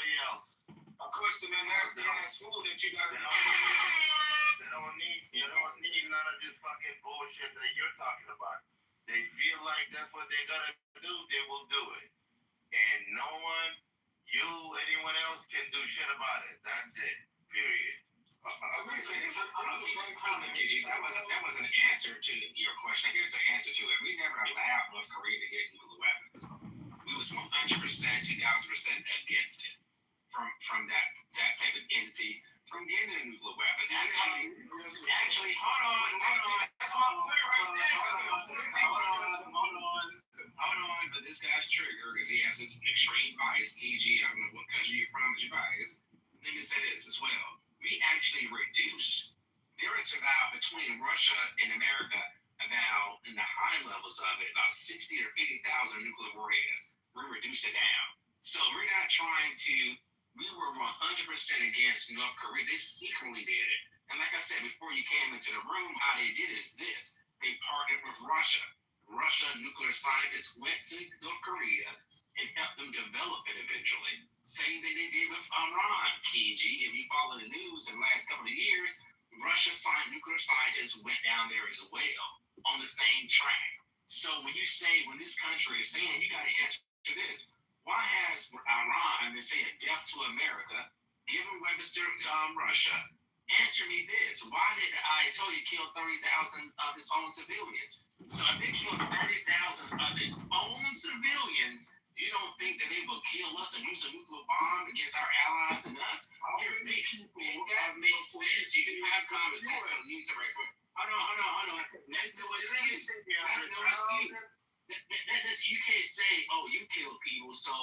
everybody else. A question and answer that's food that you got to know. They don't need none of this fucking bullshit that you're talking about. They feel like that's what they gotta do, they will do it. And no one, anyone else can do shit about it. That's it. Period. That was an answer to your question. Here's the answer to it. We never allowed North Korea to get nuclear weapons. We was 100%, 2,000% against it from that type of entity from getting a nuclear weapon. Actually, hold on. That's my point right there. Hold on, but this guy's triggered because he has this extreme bias. KG, I don't know what country you're from, but you're biased. Let me say this as well. We actually reduce. There is about between Russia and America, about in the high levels of it, about 60 or 50,000 nuclear warheads. We reduced it down. So we're not trying to. We were 100% against North Korea. They secretly did it. And like I said before you came into the room, how they did is this. They partnered with Russia. Russian nuclear scientists went to North Korea and helped them develop it eventually. Same thing they did with Iran, KG. If you follow the news in the last couple of years, Russian nuclear scientists went down there as well on the same track. So when this country is saying, you got to answer this, why has Iran been saying death to America, giving weapons to Russia? Answer me this. Why did the Ayatollah kill 30,000 of his own civilians? So if they killed 30,000 of his own civilians, you don't think that they will kill us and use a nuclear bomb against our allies and us? That makes sense. You can have conversations on these right quick. Hold on. That's no excuse. You can't say, oh, you killed people, so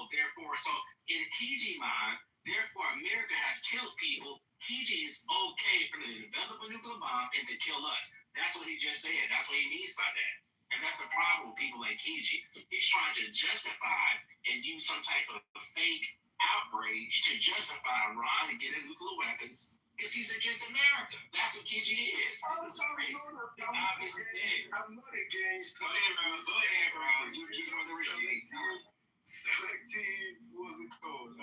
in KG mind, therefore America has killed people. KG is okay for them to develop a nuclear bomb and to kill us. That's what he just said. That's what he means by that. And that's the problem with people like KG. He's trying to justify and use some type of fake outrage to justify Iran to get nuclear weapons because he's against America. That's what KG is. It's obvious. I'm not against. Go ahead, bro. You know the regime. Selective, what's it called?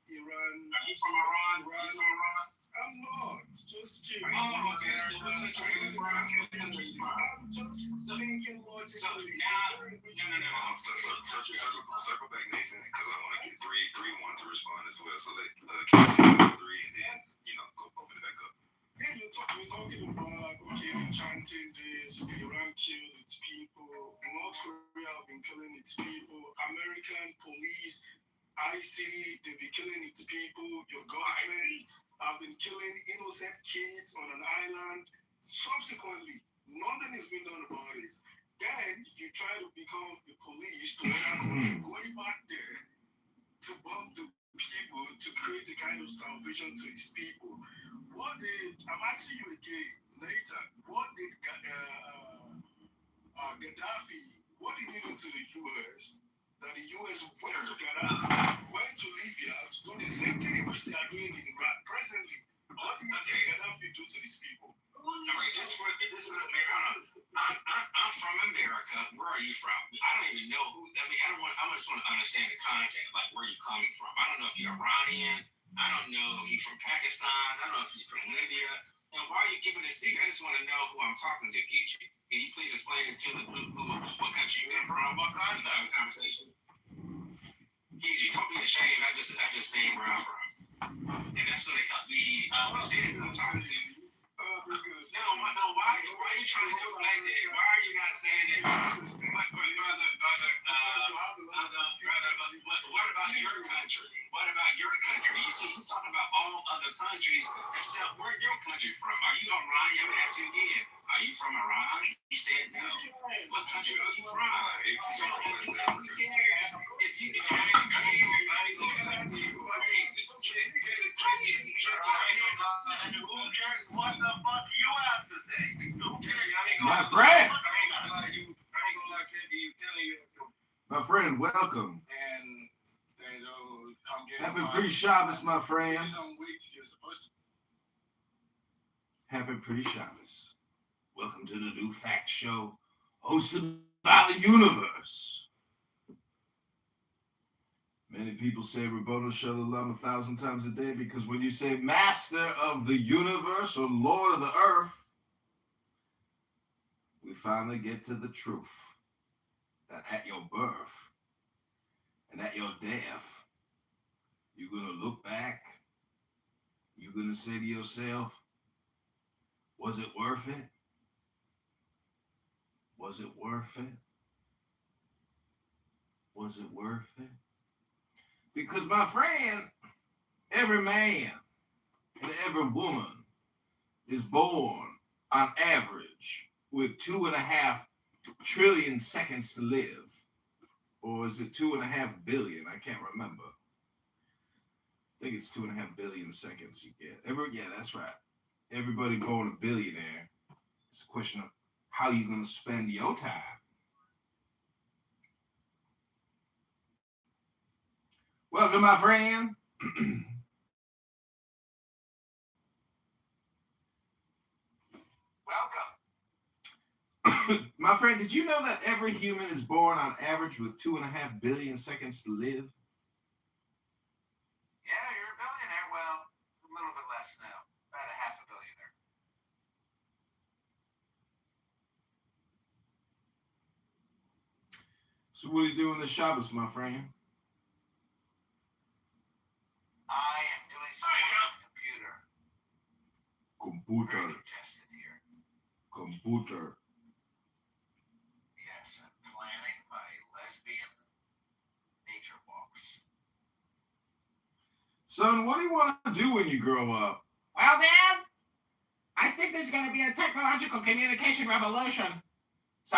Iran. Are you from Iran? I'm not. Just chill. Oh, okay. So what country are you from? I'm just thinking logically. No. Circle back, Nathan, because I want to get three want to respond as well. So let King three and then go open it back up. Yeah, you're talking about chanting this. Iran killed its people. North Korea have been killing its people. American police, IC, they've been killing its people. Your government have been killing innocent kids on an island. Subsequently, nothing has been done about it. Then you try to become the police to another country, going back there to bomb the people, to create a kind of salvation to his people. I'm asking you again, Nathan, what did Gaddafi, what did he do to the U.S.? That the U.S. went to Gaddafi, went to Libya to do the same thing which they are doing in Iraq presently. What did Gaddafi do to these people? All right, this is I'm from America. Where are you from? I don't even know who. I just want to understand the content, like where you're coming from. I don't know if you're Iranian. I don't know if you're from Pakistan. I don't know if you're from Libya. And why are you keeping it secret? I just want to know who I'm talking to, Geechee. Can you please explain it to me? What country you come from? What kind of conversation? Geechee, don't be ashamed. I just saying where I'm from. And that's going to help me understand who I'm talking to. No, why are you trying to deflect it? Why are you not saying it? What about your country? What about your country? You see, we're talking about all other countries except where your country from. Are you Iranian? I'm going to ask you again. Are you from Iran? You said no. What country are you from? So who cares if you Who cares what the fuck you have to say? Who cares? My friend. My friend, welcome. And Happy pre-Shabbos, my friend. Happy pre-Shabbos. Welcome to the new fact show hosted by the universe. Many people say Rabboni Shalom 1,000 times a day because when you say master of the universe or lord of the earth, we finally get to the truth that at your birth and at your death, you're going to look back, you're going to say to yourself, was it worth it? Was it worth it? Was it worth it? Because, my friend, every man and every woman is born on average with 2.5 trillion seconds to live. Or is it 2.5 billion? I can't remember. I think it's 2.5 billion seconds you get. Yeah, that's right. Everybody born a billionaire. It's a question of how you're going to spend your time. Welcome, my friend. Welcome. My friend, did you know that every human is born on average with 2.5 billion seconds to live? Yeah, you're a billionaire. Well, a little bit less now. About a half a billionaire. So what are you doing this Shabbos, my friend? I am doing something on the computer. Computer. Very congested here. Computer. Yes, I'm planning my lesbian nature walks. Son, what do you want to do when you grow up? Well, Dad, I think there's going to be a technological communication revolution. So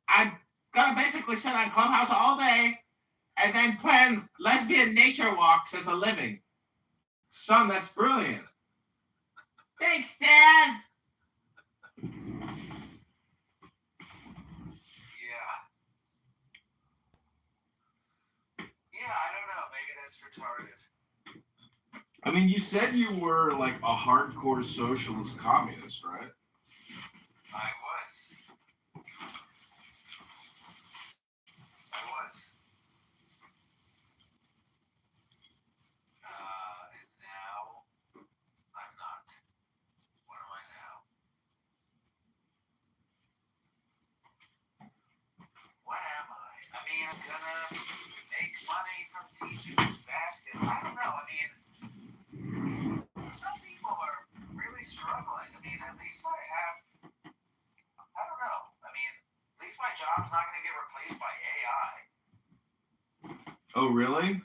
I'm going to basically sit on Clubhouse all day and then plan lesbian nature walks as a living. Son, that's brilliant. Thanks, Dad. Yeah. Yeah, I don't know. Maybe that's retarded. I mean, you said you were like a hardcore socialist communist, right? I was. And now I'm not. What am I now? What am I? I mean, I'm gonna make money from teaching this basket. I don't know. I mean, some people are really struggling. I mean, at least I don't know. I mean, at least my job's not gonna get replaced by AI. Oh, really?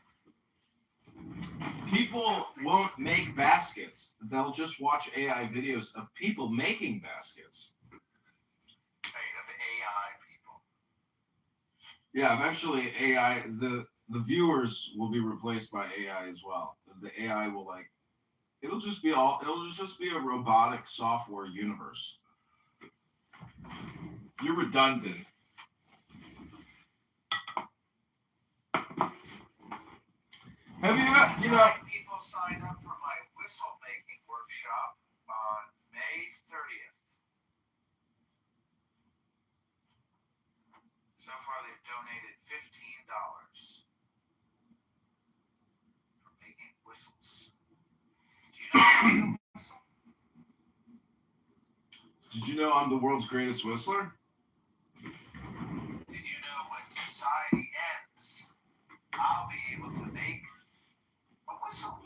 People won't make baskets. They'll just watch AI videos of people making baskets. Of AI people. Yeah, eventually AI, the viewers will be replaced by AI as well. The AI will it'll just be a robotic software universe. You're redundant. Have you People signed up for my whistle making workshop on May 30th. So far, they've donated $15 for making whistles. Do you know how to make a whistle? Did you know I'm the world's greatest whistler? Did you know when society ends, I'll be able to make a whistle?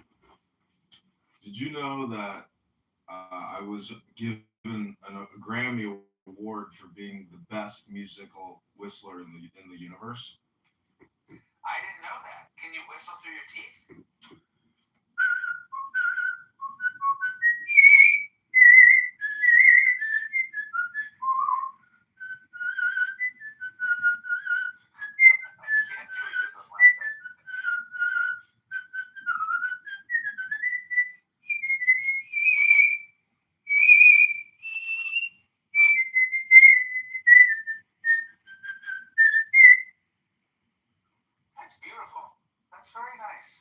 Did you know that I was given a Grammy award for being the best musical whistler in the universe? I didn't know that. Can you whistle through your teeth? I can't do it because I'm laughing. That's beautiful. That's very nice.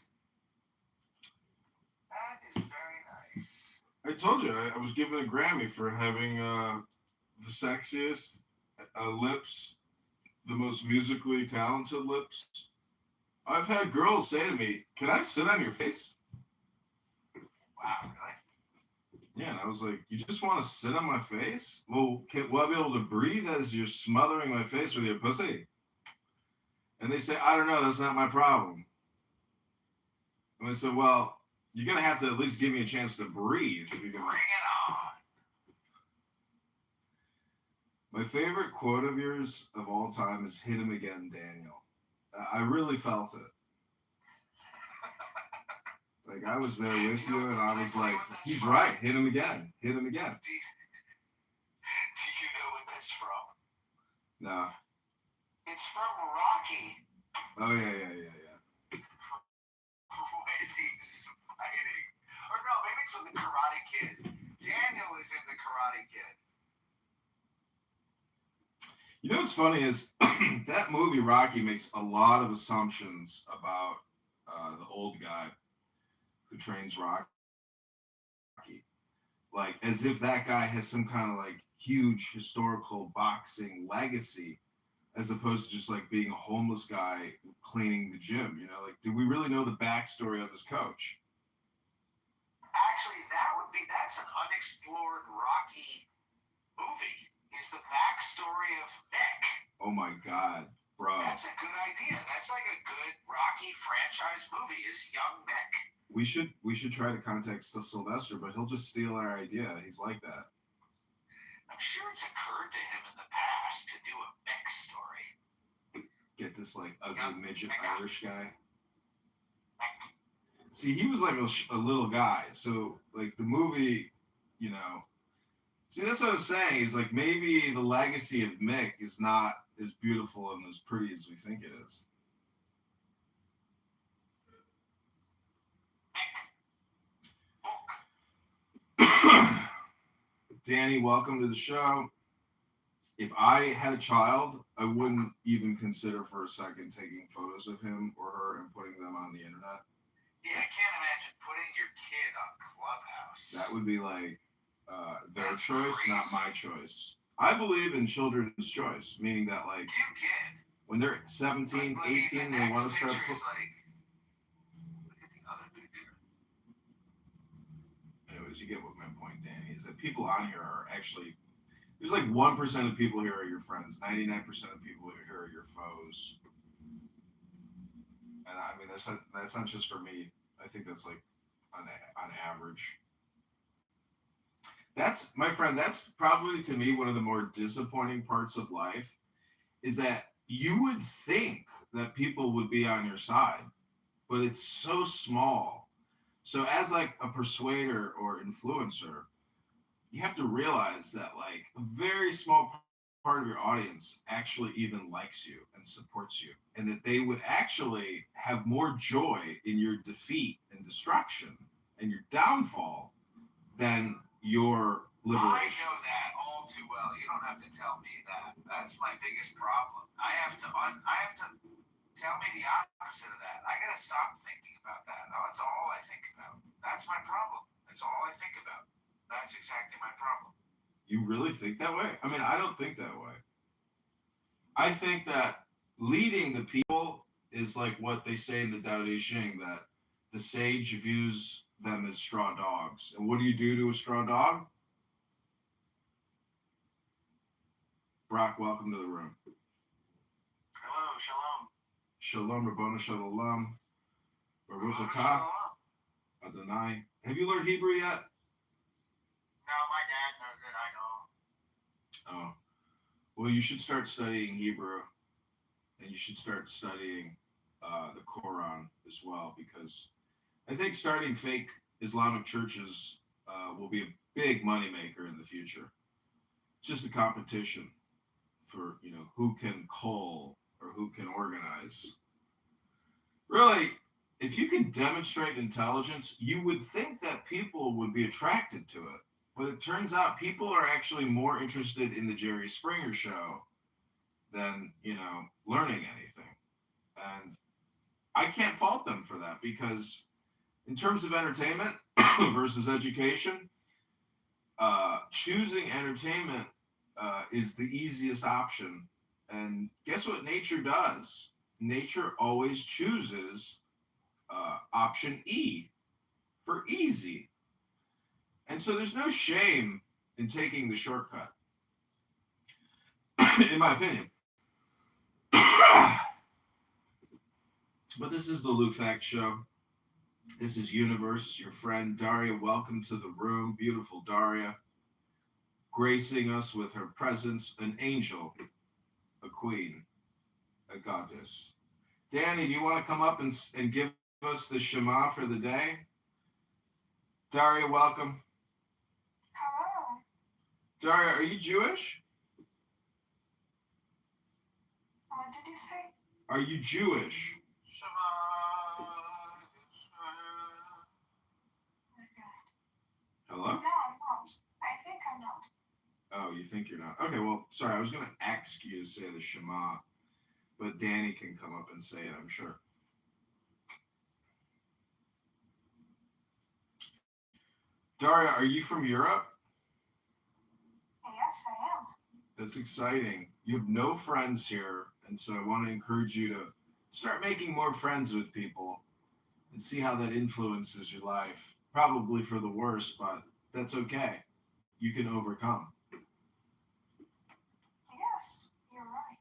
That is very nice. I told you I was given a Grammy for having the sexiest lips, the most musically talented lips. I've had girls say to me, "Can I sit on your face?" Wow, really? Yeah, and I was like, "You just want to sit on my face? Well, will I be able to breathe as you're smothering my face with your pussy?" And they say, "I don't know. That's not my problem." And I said, "Well, you're gonna have to at least give me a chance to breathe if you're gonna." Bring it on. My favorite quote of yours of all time is "Hit him again, Daniel." I really felt it. Like I was there with you, and I was like, "He's right. Hit him again. Hit him again." Do you know what that's from? No. It's from Rocky. Oh yeah. When he's fighting. Or no, maybe it's from the Karate Kid. Daniel is in the Karate Kid. You know what's funny is that movie Rocky makes a lot of assumptions about the old guy who trains Rocky, like as if that guy has some kind of like huge historical boxing legacy, as opposed to just like being a homeless guy cleaning the gym. You know, like do we really know the backstory of his coach? Actually, that's an unexplored Rocky movie. Is the backstory of Mick. Oh my God, bro. That's a good idea. That's like a good Rocky franchise movie. Is young Mick. We should try to contact Sylvester, but he'll just steal our idea. He's like that. I'm sure it's occurred to him in the past to do a Mick story. Get this like ugly midget Irish guy. See, he was like a little guy, so like the movie, you know. See, that's what I'm saying. Is like maybe the legacy of Mick is not as beautiful and as pretty as we think it is. Danny, welcome to the show. If I had a child, I wouldn't even consider for a second taking photos of him or her and putting them on the internet. Yeah, I can't imagine putting your kid on Clubhouse. That would be like their choice, crazy. Not my choice. I believe in children's choice, meaning that like when they're 17, 18, they want to start. Like, look at the other picture. Anyways, you get what my point, Danny, is that people on here are actually. There's like 1% of people here are your friends. 99% of people here are your foes. And I mean, that's not just for me. I think that's like on average. That's, my friend, that's probably to me one of the more disappointing parts of life is that you would think that people would be on your side, but it's so small. So as like a persuader or influencer, you have to realize that like a very small part of your audience actually even likes you and supports you, and that they would actually have more joy in your defeat and destruction and your downfall than your liberation. I know that all too well. You don't have to tell me that. That's my biggest problem. I have to tell me the opposite of that. I gotta stop thinking about that. No, that's all I think about. That's my problem. That's all I think about. That's exactly my problem. You really think that way? I mean, I don't think that way. I think that leading the people is like what they say in the Tao Te Ching, that the sage views them as straw dogs. And what do you do to a straw dog? Brock, welcome to the room. Hello, shalom. Shalom, Rabboni Shalom. Baruch atah Adonai. Have you learned Hebrew yet? No, my dad knows it. I don't. Oh. Well, you should start studying Hebrew, and you should start studying the Quran as well, because I think starting fake Islamic churches will be a big moneymaker in the future. It's just a competition for, you know, who can cull or who can organize. Really, if you can demonstrate intelligence, you would think that people would be attracted to it. But it turns out people are actually more interested in the Jerry Springer show than, you know, learning anything. And I can't fault them for that, because in terms of entertainment versus education, choosing entertainment is the easiest option. And guess what nature does? Nature always chooses option E for easy. And so there's no shame in taking the shortcut, in my opinion. But this is the Lou Fact Show. This is Universe, your friend Daria. Welcome to the room. Beautiful Daria, gracing us with her presence, an angel, a queen, a goddess. Danny, do you want to come up and give us the Shema for the day? Daria, welcome. Hello. Daria, are you Jewish? What did you say? Are you Jewish? Hello? No, I'm not. I think I'm not. Oh, you think you're not? Okay, well, sorry, I was going to ask you to say the Shema, but Danny can come up and say it, I'm sure. Daria, are you from Europe? Yes, I am. That's exciting. You have no friends here, and so I want to encourage you to start making more friends with people and see how that influences your life. Probably for the worse, but that's okay. You can overcome. Yes, you're right.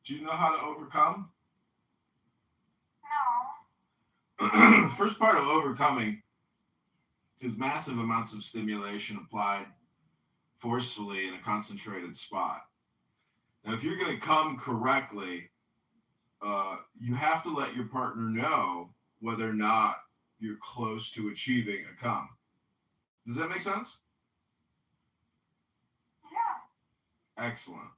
Do you know how to overcome? No. First part of overcoming is massive amounts of stimulation applied forcefully in a concentrated spot. Now, if you're going to come correctly, you have to let your partner know whether or not you're close to achieving a come. Does that make sense? Yeah. Excellent.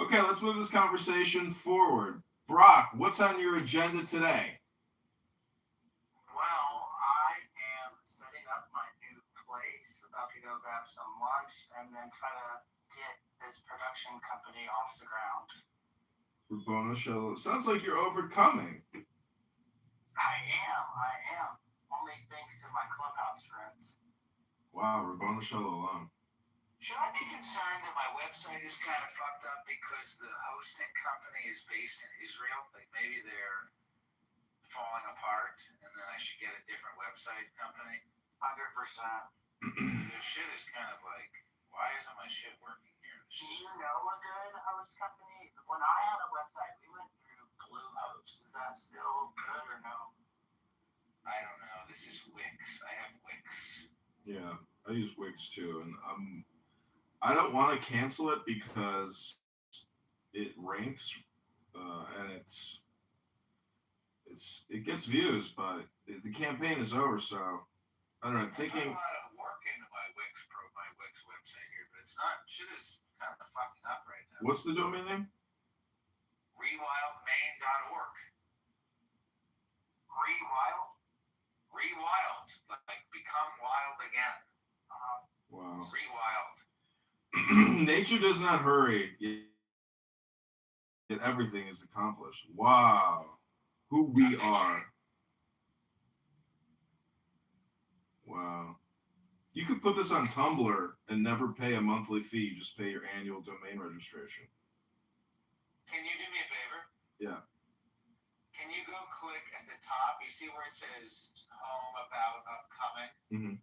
Okay, let's move this conversation forward. Brock, what's on your agenda today? Well, I am setting up my new place, about to go grab some lunch, and then try to get this production company off the ground. Rabboni Shalom. Sounds like you're overcoming. I am. Only thanks to my clubhouse friends. Wow, Rabboni Shalom. Should I be concerned that my website is kind of fucked up because the hosting company is based in Israel? Like maybe they're falling apart, and then I should get a different website company? 100%. This shit is kind of like, why isn't my shit working here? Do you know a good host company? When I had a website, we went through Bluehost. Is that still good or no? I don't know. This is Wix. I have Wix. Yeah, I use Wix too, and I don't want to cancel it because it ranks and it gets views, but the campaign is over. So I don't know. I'm thinking. I put a lot of work into my Wix website here, but it's not. Shit is kind of fucking up right now. What's the domain name? Rewildmaine.org. Rewild, like become wild again. Wow. Rewild. Nature does not hurry, yet everything is accomplished. Wow. Who we are. Wow. You could put this on Tumblr and never pay a monthly fee, just pay your annual domain registration. Can you do me a favor? Yeah. Can you go click at the top? You see where it says home, about, upcoming? Mm-hmm.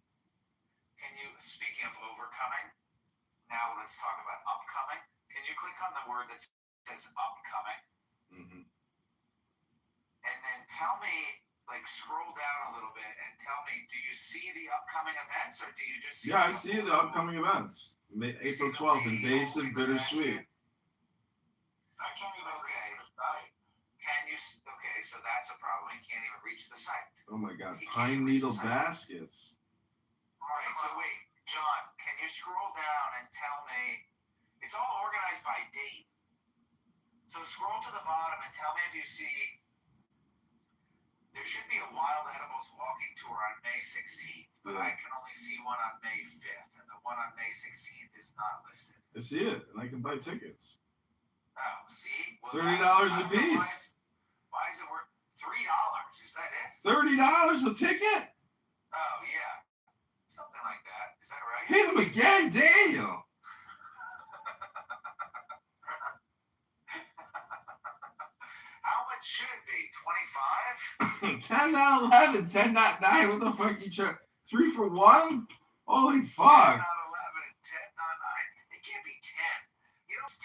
Can you, speaking of overcoming, now let's talk about upcoming. Can you click on the word that says upcoming? Mm-hmm. And then tell me, like scroll down a little bit and tell me, do you see the upcoming events or do you just see Yeah, I see the upcoming events. April 12th, Invasive Bittersweet. I can't even Okay. reach the site. Okay, so that's a problem. You can't even reach the site. Oh my God, You pine can't reach needle the site. baskets. All right, so wait, John, can you scroll down and tell me, it's all organized by date. So scroll to the bottom and tell me if you see, there should be a Wild Edibles walking tour on May 16th, but I can only see one on May 5th, and the one on May 16th is not listed. I see it, and I can buy tickets. Oh, see? Well, $30 a that's- piece. Why is it worth $3? Is that it? $30 a ticket? Oh, yeah. Something like that. Is that right? Hit him again, Daniel. 25? 10.11, 10.9. What the fuck you try? 3 for 1? Holy 10, fuck. not 11, 10, not 9. It can't be 10. You know, it's $10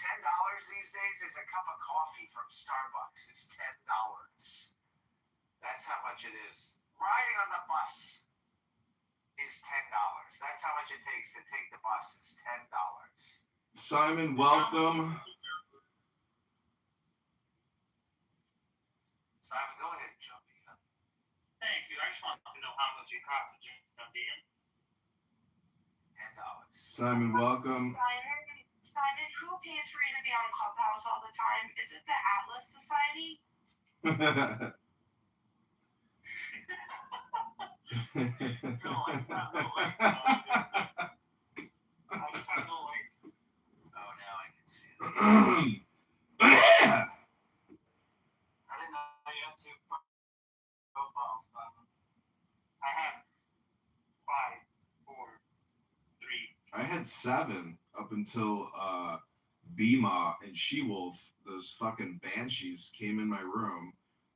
these days is a cup of coffee from Starbucks. It's $10. That's how much it is. Riding on the bus is $10. That's how much it takes to take the bus. It's $10. Simon, welcome. Simon, go ahead and jump in. Thank you. I just want to know how much it costs to jump in. $10. Simon, welcome. Simon, who pays for you to be on Clubhouse all the time? Is it the Atlas Society? No, I just have no like. Oh, now I can see it. I didn't know you had two profiles. I have 5, 4, 3. I had 7 up until Bema and She-Wolf, those fucking banshees, came in my room,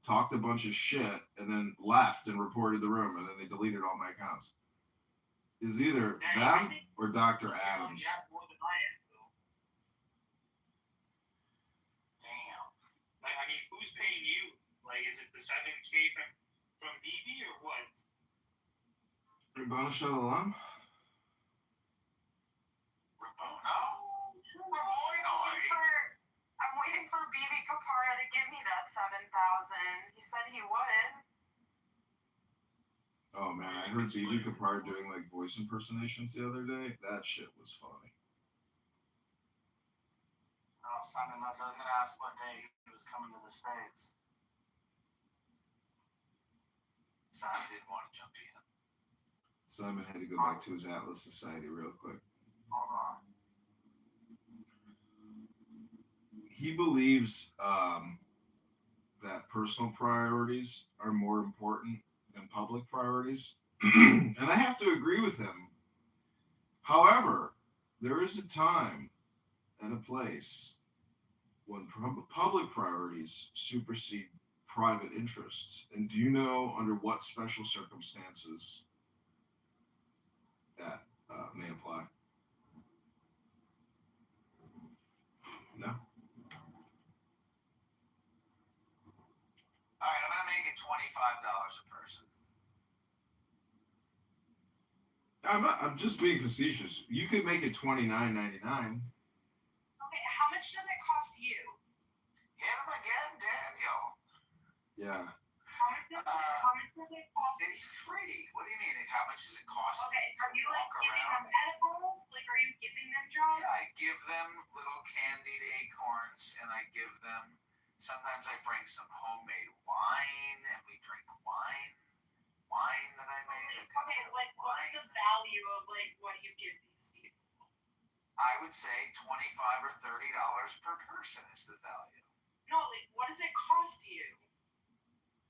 talked a bunch of shit, and then left and reported the room, and then they deleted all my accounts. It's either them or Dr. Adams. You have more than I am, though. Damn. Like, I mean, who's paying you? Like, is it the 7K from BB or what? Rabbanu Shalom. I'm waiting for BB Kapara to give me that 7,000. He said he would. Oh man, I heard BB Kapar doing like voice impersonations the other day. That shit was funny. Oh, Simon, I was gonna ask what day he was coming to the States. Simon didn't want to jump in. Simon had to go back to his Atlas Society real quick. Hold on. He believes that personal priorities are more important than public priorities. And I have to agree with him. However, there is a time and a place when public priorities supersede private interests. And do you know under what special circumstances that may apply? No? All right, I'm going to make it $25 a person. I'm just being facetious. You could make it $29.99. Okay, how much does it cost you? Hit him again, Daniel. Yeah. How much does it cost you? It's free. What do you mean? How much does it cost Okay, me to are you like walk giving around? them edibles? Like, are you giving them drugs? Yeah, I give them little candied acorns, and I give them. Sometimes I bring some homemade wine, and we drink wine that I made. Okay, like what's the value of like what you give these people? I would say $25 or $30 per person is the value. No, like what does it cost you?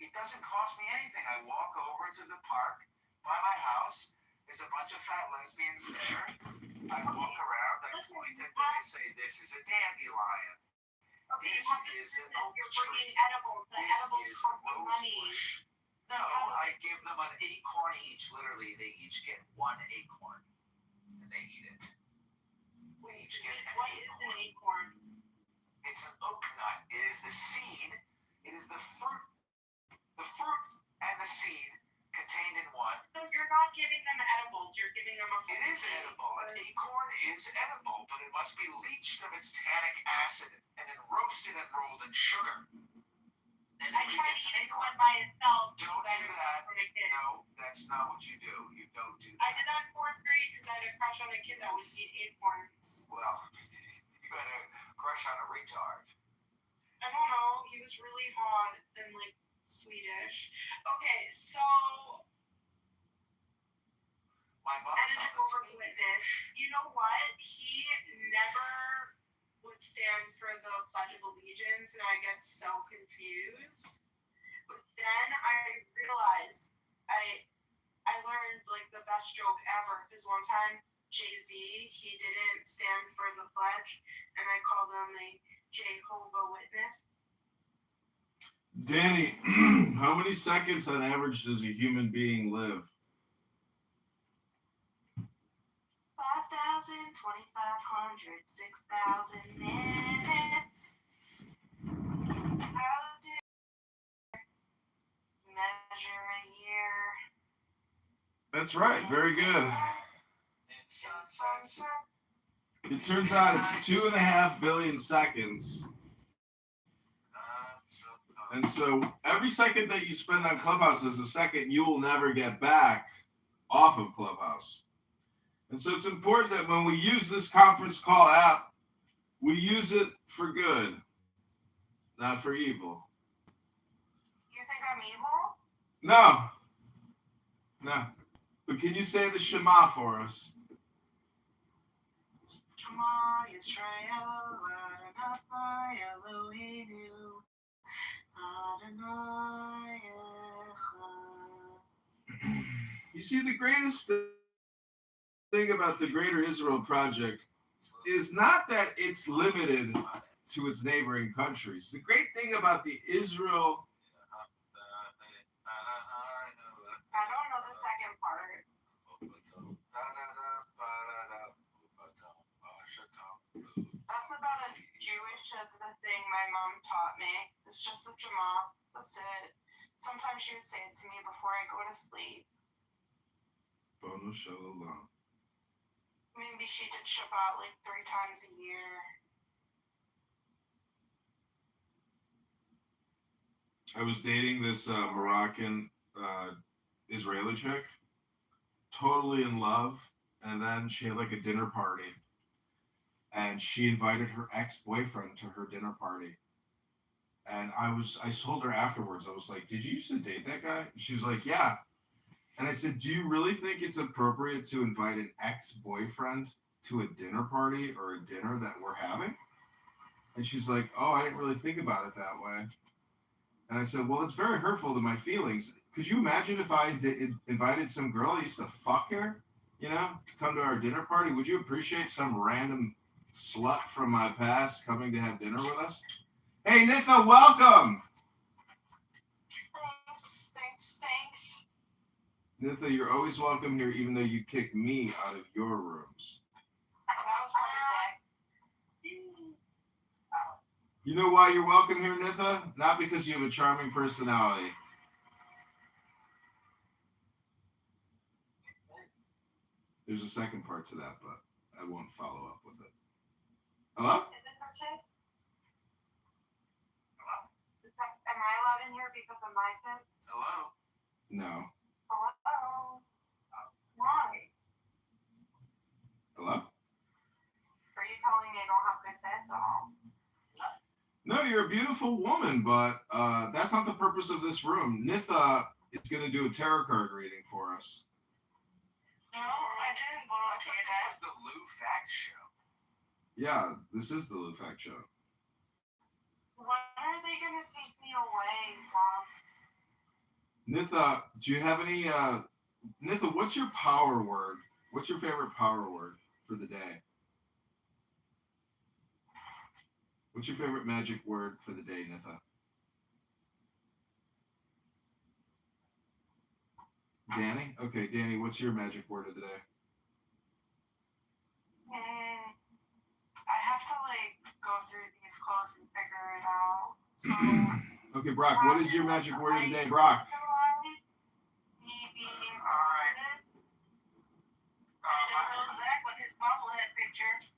It doesn't cost me anything. I walk over to the park by my house. There's a bunch of fat lesbians there. I walk around, I point at them, I say, this is a dandelion. Okay, This you have to is say an that oak you're tree. bringing edibles. The This edibles is a cost you rose money. bush. No, I give them an acorn each. Literally, they each get one acorn, and they eat it. We each get an What is an acorn. acorn? It's an oak nut. It is the seed. It is the fruit. The fruit and the seed contained in one. So you're not giving them edibles. You're giving them a. It is edible. An acorn is edible, but it must be leached of its tannic acid and then roasted and rolled in sugar. And I it tried to gets eat an acorn. one by itself. Don't because I do was that. for a kid. No, that's not what you do. You don't do I that. did that in 4th grade because I had a crush on a kid that would eat acorns. Well, you had a crush on a retard. I don't know. He was really hot and like Swedish. Okay, so My mom and was then over to witness. You know what? He never would stand for the Pledge of Allegiance, and I get so confused. But then I realized I learned like the best joke ever because one time Jay-Z, he didn't stand for the pledge, and I called him a Jehovah Witness. Danny, how many seconds on average does a human being live? 5,000, 2,500, 6,000 minutes. How do you measure a year? That's right. Very good. It turns out it's 2.5 billion seconds. And so every second that you spend on Clubhouse is a second you will never get back off of Clubhouse. And so it's important that when we use this conference call app, we use it for good, not for evil. You think I'm evil? No. No. But can you say the Shema for us? Shema Yisrael, Adonai Eloheinu, Adonai Echad. You see, the greatest thing about the Greater Israel Project is not that it's limited to its neighboring countries. The great thing about the Israel... I don't know the second part. That's about a Jewish thing my mom taught me. It's just the Shema. That's it. Sometimes she would say it to me before I go to sleep. Bono Shalom. Maybe she did Shabbat like 3 times a year. I was dating this Moroccan Israeli chick, totally in love, and then she had like a dinner party, and she invited her ex-boyfriend to her dinner party. And I told her afterwards, I was like, did you used to date that guy? She was like, yeah. And I said, do you really think it's appropriate to invite an ex-boyfriend to a dinner party or a dinner that we're having? And she's like, oh, I didn't really think about it that way. And I said, well, it's very hurtful to my feelings. Could you imagine if I invited some girl I used to fuck her, to come to our dinner party? Would you appreciate some random slut from my past coming to have dinner with us? Hey, Nitha, welcome. Thanks. Nitha, you're always welcome here, even though you kicked me out of your rooms. That was pretty sick. You know why you're welcome here, Nitha? Not because you have a charming personality. There's a second part to that, but I won't follow up with it. Hello? Is it okay? Am I allowed in here because of my sense? Hello? No. Hello? Why? Hello? Are you telling me I don't have good sense at all? No, you're a beautiful woman, but that's not the purpose of this room. Nitha is going to do a tarot card reading for us. No, I didn't volunteer This that. was the Lou Fact Show. Yeah, this is the Lou Fact Show. When are they going to take me away, Mom? Nitha, do you have any... Nitha, what's your power word? What's your favorite power word for the day? What's your favorite magic word for the day, Nitha? Danny? Okay, Danny, what's your magic word of the day? I have to, go through these quotes and figure it out. So, Okay, Brock, what is your magic word of the day, Brock?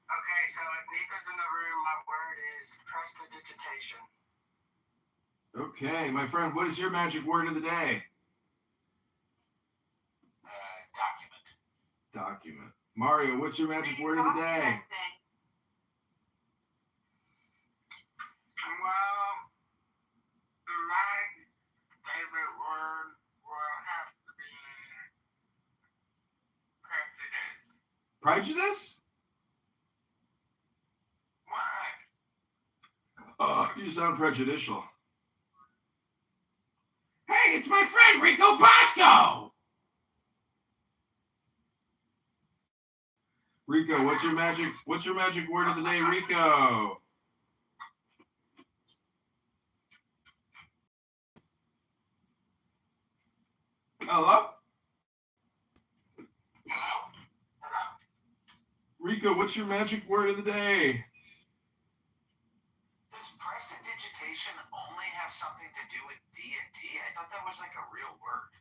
Okay, so if Nika's in the room, my word is prestidigitation. Okay, my friend, what is your magic word of the day? Document. Document. Mario, what's your magic word of the day? Well, my favorite word will have to be prejudice. Prejudice? Why? You sound prejudicial. Hey, it's my friend Rico Bosco! Rico, what's your magic word of the day, Rico? Hello? Hello? Rico, what's your magic word of the day? Does prestidigitation only have something to do with D&D? I thought that was like a real word.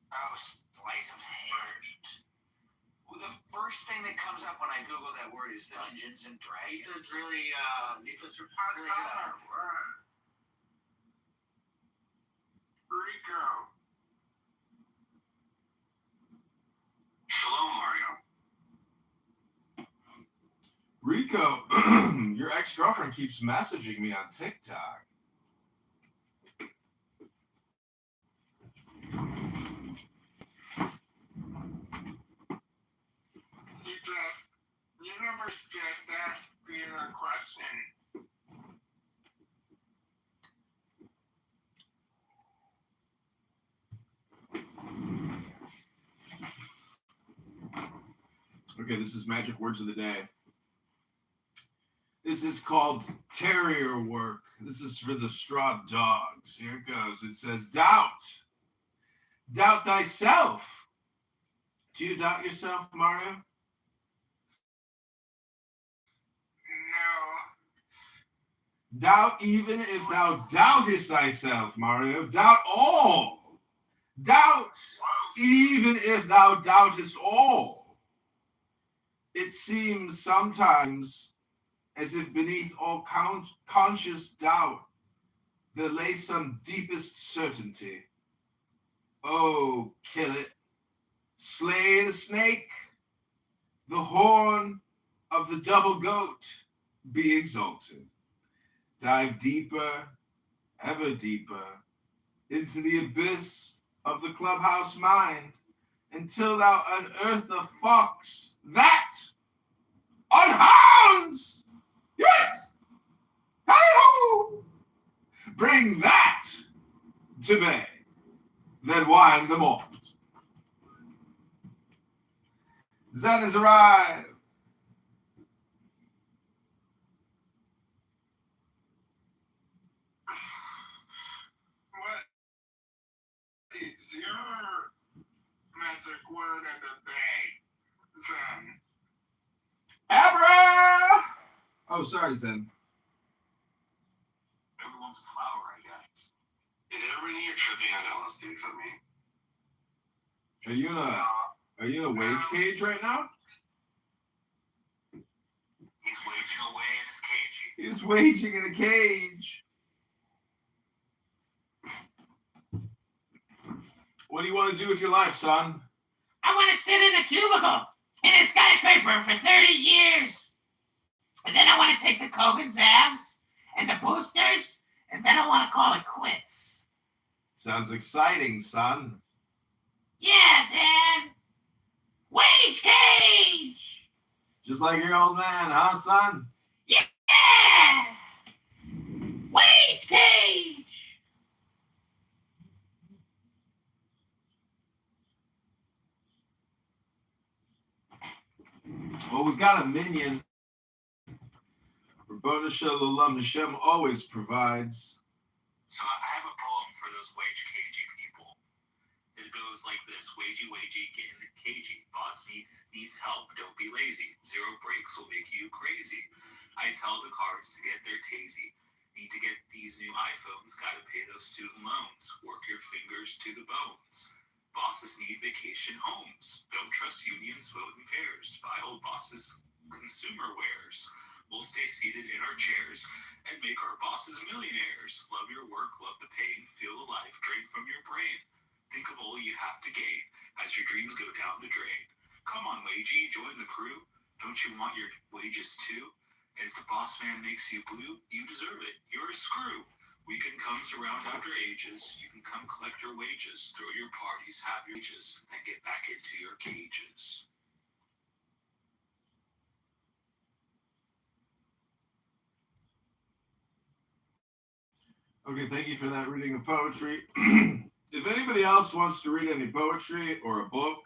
Oh, sleight of hand. Well, the first thing that comes up when I Google that word is Dungeons and Dragons. Nita's really good at it. Rico. Shalom, Mario. Rico, your ex-girlfriend keeps messaging me on TikTok. You never just asked me a question. Okay, this is magic words of the day. This is called terrier work. This is for the straw dogs. Here it goes. It says, doubt. Doubt thyself. Do you doubt yourself, Mario? No. Doubt even if thou doubtest thyself, Mario. Doubt all. Doubt even if thou doubtest all. It seems sometimes as if beneath all conscious doubt there lay some deepest certainty. Oh, kill it. Slay the snake. The horn of the double goat be exalted. Dive deeper, ever deeper, into the abyss of the clubhouse mind until thou unearth the fox that unhounds. Yes! Hi-ho! Bring that to bay, then wind them on. Zen has arrived. What is your magic word of the day, Zen? Abra! Oh, sorry, Zen. Everyone's a flower, I guess. Is everybody here tripping on LSD except me? Are you in a wage cage right now? He's waging away in his cagey. He's waging in a cage. What do you want to do with your life, son? I want to sit in a cubicle in a skyscraper for 30 years. And then I want to take the COVID zabs and the boosters, and then I want to call it quits. Sounds exciting, son. Yeah, Dad. Wage cage! Just like your old man, huh, son? Yeah! Wage cage! Well, we've got a minion. Rabboni Shalom Hashem always provides. So I have a poem for those wage cagey people. It goes like this: wagey, get in the cagey. Bots needs help. Don't be lazy. Zero breaks will make you crazy. I tell the cards to get their tazy. Need to get these new iPhones. Gotta pay those student loans. Work your fingers to the bones. Bosses need vacation homes. Don't trust unions. Vote in pairs. Buy old bosses consumer wares. We'll stay seated in our chairs and make our bosses millionaires. Love your work, love the pain, feel the life drain from your brain. Think of all you have to gain as your dreams go down the drain. Come on, wagey, join the crew. Don't you want your wages too? And if the boss man makes you blue, you deserve it. You're a screw. Weekend comes around after ages. You can come collect your wages, throw your parties, have your wages, then get back into your cages. Okay, thank you for that reading of poetry. If anybody else wants to read any poetry or a book,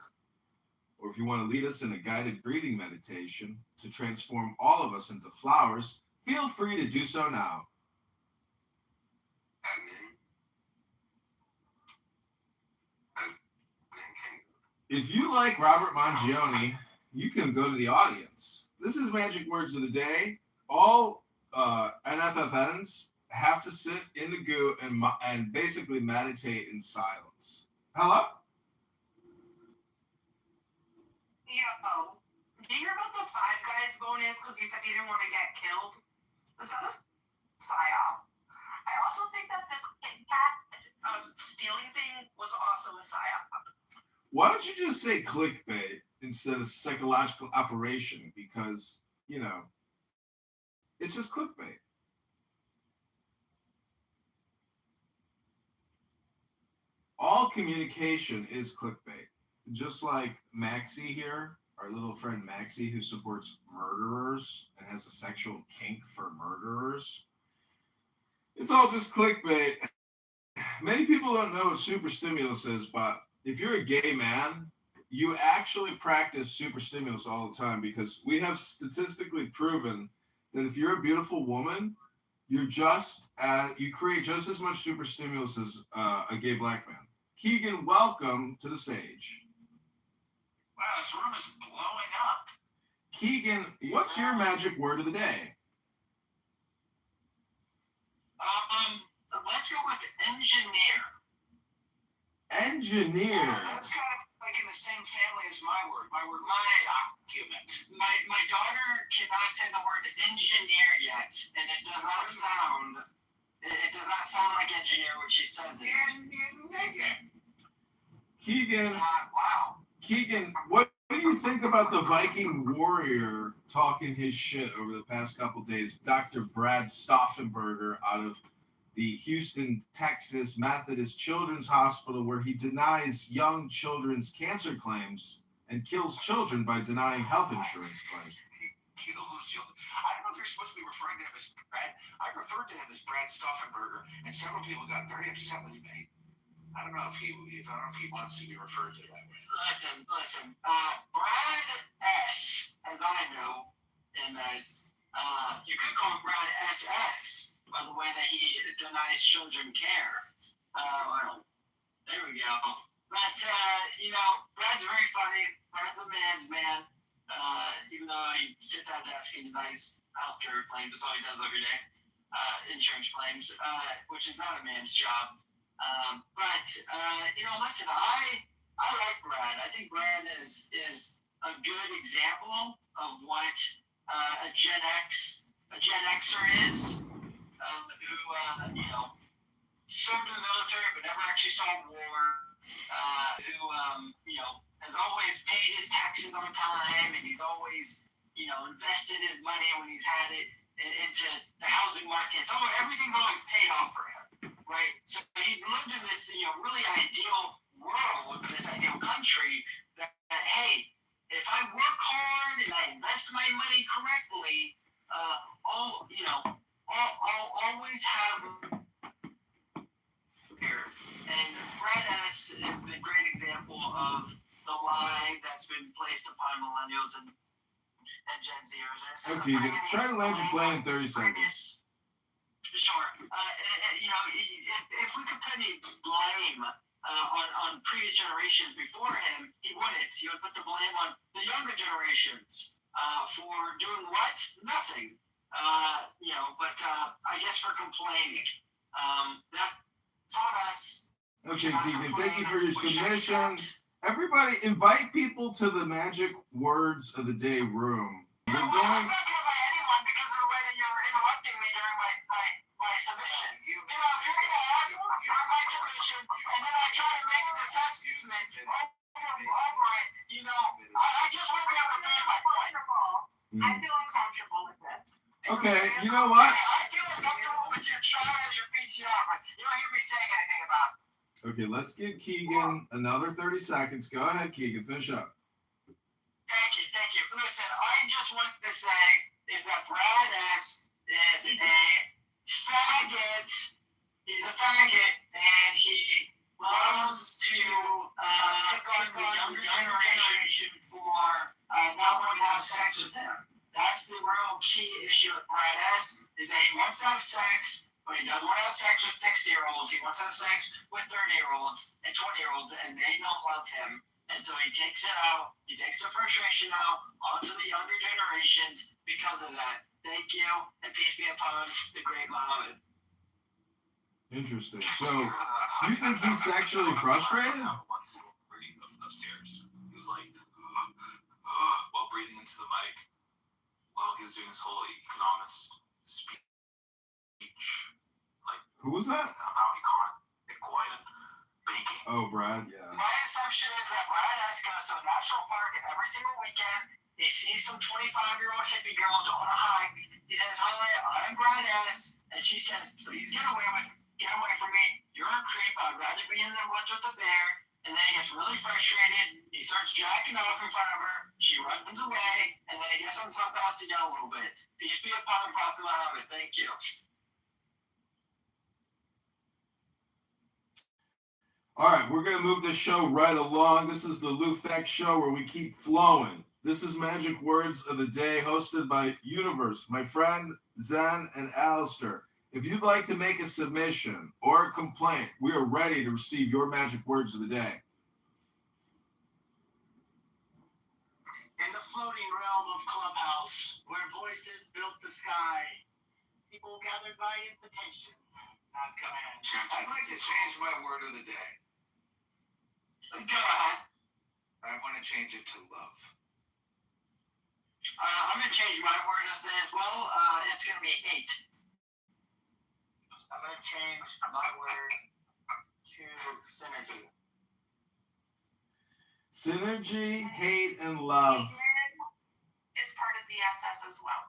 or if you want to lead us in a guided breathing meditation to transform all of us into flowers, feel free to do so now. If you like Robert Mangione, you can go to the audience. This is Magic Words of the Day. All NFFNs have to sit in the goo and basically meditate in silence. Hello? Yo, did you hear about the Five Guys bonus because he said he didn't want to get killed? Was that a psyop? I also think that this Kit Kat stealing thing was also a psyop. Why don't you just say clickbait instead of psychological operation? Because, it's just clickbait. All communication is clickbait. Just like Maxie here, our little friend Maxie, who supports murderers and has a sexual kink for murderers. It's all just clickbait. Many people don't know what super stimulus is, but if you're a gay man, you actually practice super stimulus all the time because we have statistically proven that if you're a beautiful woman, you create just as much super stimulus as a gay black man. Keegan, welcome to the stage. Wow, this room is blowing up. Keegan, what's your magic word of the day? Let's go with engineer. Engineer. That's kind of like in the same family as my word. My word was document. My daughter cannot say the word engineer yet, and it does not sound like engineer when she says it. Keegan, Wow. Keegan, what do you think about the Viking warrior talking his shit over the past couple days? Dr. Brad Stauffenberger out of the Houston, Texas Methodist Children's Hospital, where he denies young children's cancer claims and kills children by denying health insurance claims. He kills children. I don't know if you're supposed to be referring to him as Brad. I referred to him as Brad Stauffenberger, and several people got very upset with me. I don't know if he wants to be referred to that way. Listen. Brad S, as I know him as, you could call him Brad SS, by the way that he denies children care. There we go. But, Brad's very funny. Brad's a man's man. Even though he sits at a desk and denies healthcare claims, that's all he does every day. Insurance claims, which is not a man's job. Listen, I like Brad. I think Brad is a good example of what a Gen Xer is, who served in the military but never actually saw war, who has always paid his taxes on time, and he's always invested his money when he's had it into the housing market. Everything's always paid off for him, right? So he's lived in this really ideal world, this ideal country that hey, if I work hard and I invest my money correctly, I'll always have here. And Brad S is the great example of the lie that's been placed upon millennials and Gen Zers. Okay, you can try to land your plane in 30 seconds. Sure. If we could put any blame on previous generations before him, he wouldn't. He would put the blame on the younger generations for doing what? Nothing. But I guess for complaining. That's on us. Okay, Keegan, thank you for your submission. Everybody, invite people to the Magic Words of the Day room. I'm not going to invite anyone because of the way that you're interrupting me during my submission. If you're going to ask for my submission and then I try to make an assessment over it, I just want to be able to finish my point. I feel uncomfortable with this. Okay, you know what? I feel uncomfortable with your chart as your PTR, but you don't hear me saying anything about it. Okay, let's give Keegan another 30 seconds. Go ahead, Keegan, finish up. Thank you. Listen, I just wanted to say is that Brad S is a faggot. He's a faggot, and he loves to pick on the younger generation for not wanting to have sex with him. That's the real key issue with Brad S. Is that he wants to have sex, but he doesn't want to have sex with 60-year-olds. He wants to have sex with 30-year-olds and 20-year-olds, and they don't love him. And so he takes it out, he takes the frustration out onto the younger generations because of that. Thank you, and peace be upon the great Muhammad. Interesting. So, you think he's sexually frustrated? Upstairs. He was like, while breathing into the mic, while he was doing his whole economist speech. Like, Who was that? about Bitcoin and banking. Oh, Brad, yeah. My assumption is that Brad S goes to a national park every single weekend. He sees some 25-year-old hippie girl doing a hike. He says, "Hi, I'm Brad S." And she says, "Please get away from me. You're a creep. I'd rather be in the woods with a bear." And then he gets really frustrated. He starts jacking off in front of her. She runs away. And then he gets on Clubhouse to yell a little bit. Peace be upon Prophet Muhammad. Thank you. All right, we're going to move this show right along. This is the Lou Feck Show where we keep flowing. This is Magic Words of the Day, hosted by Universe, my friend Zen and Alistair. If you'd like to make a submission or a complaint, we are ready to receive your magic words of the day. In the floating realm of Clubhouse, where voices built the sky, people gathered by invitation, not command. I'd like to change my word of the day. Go ahead. I want to change it to love. I'm going to change my word of the day as well. It's going to be hate. I'm going to change my word to synergy. Synergy, hate, and love. Is part of the SS as well.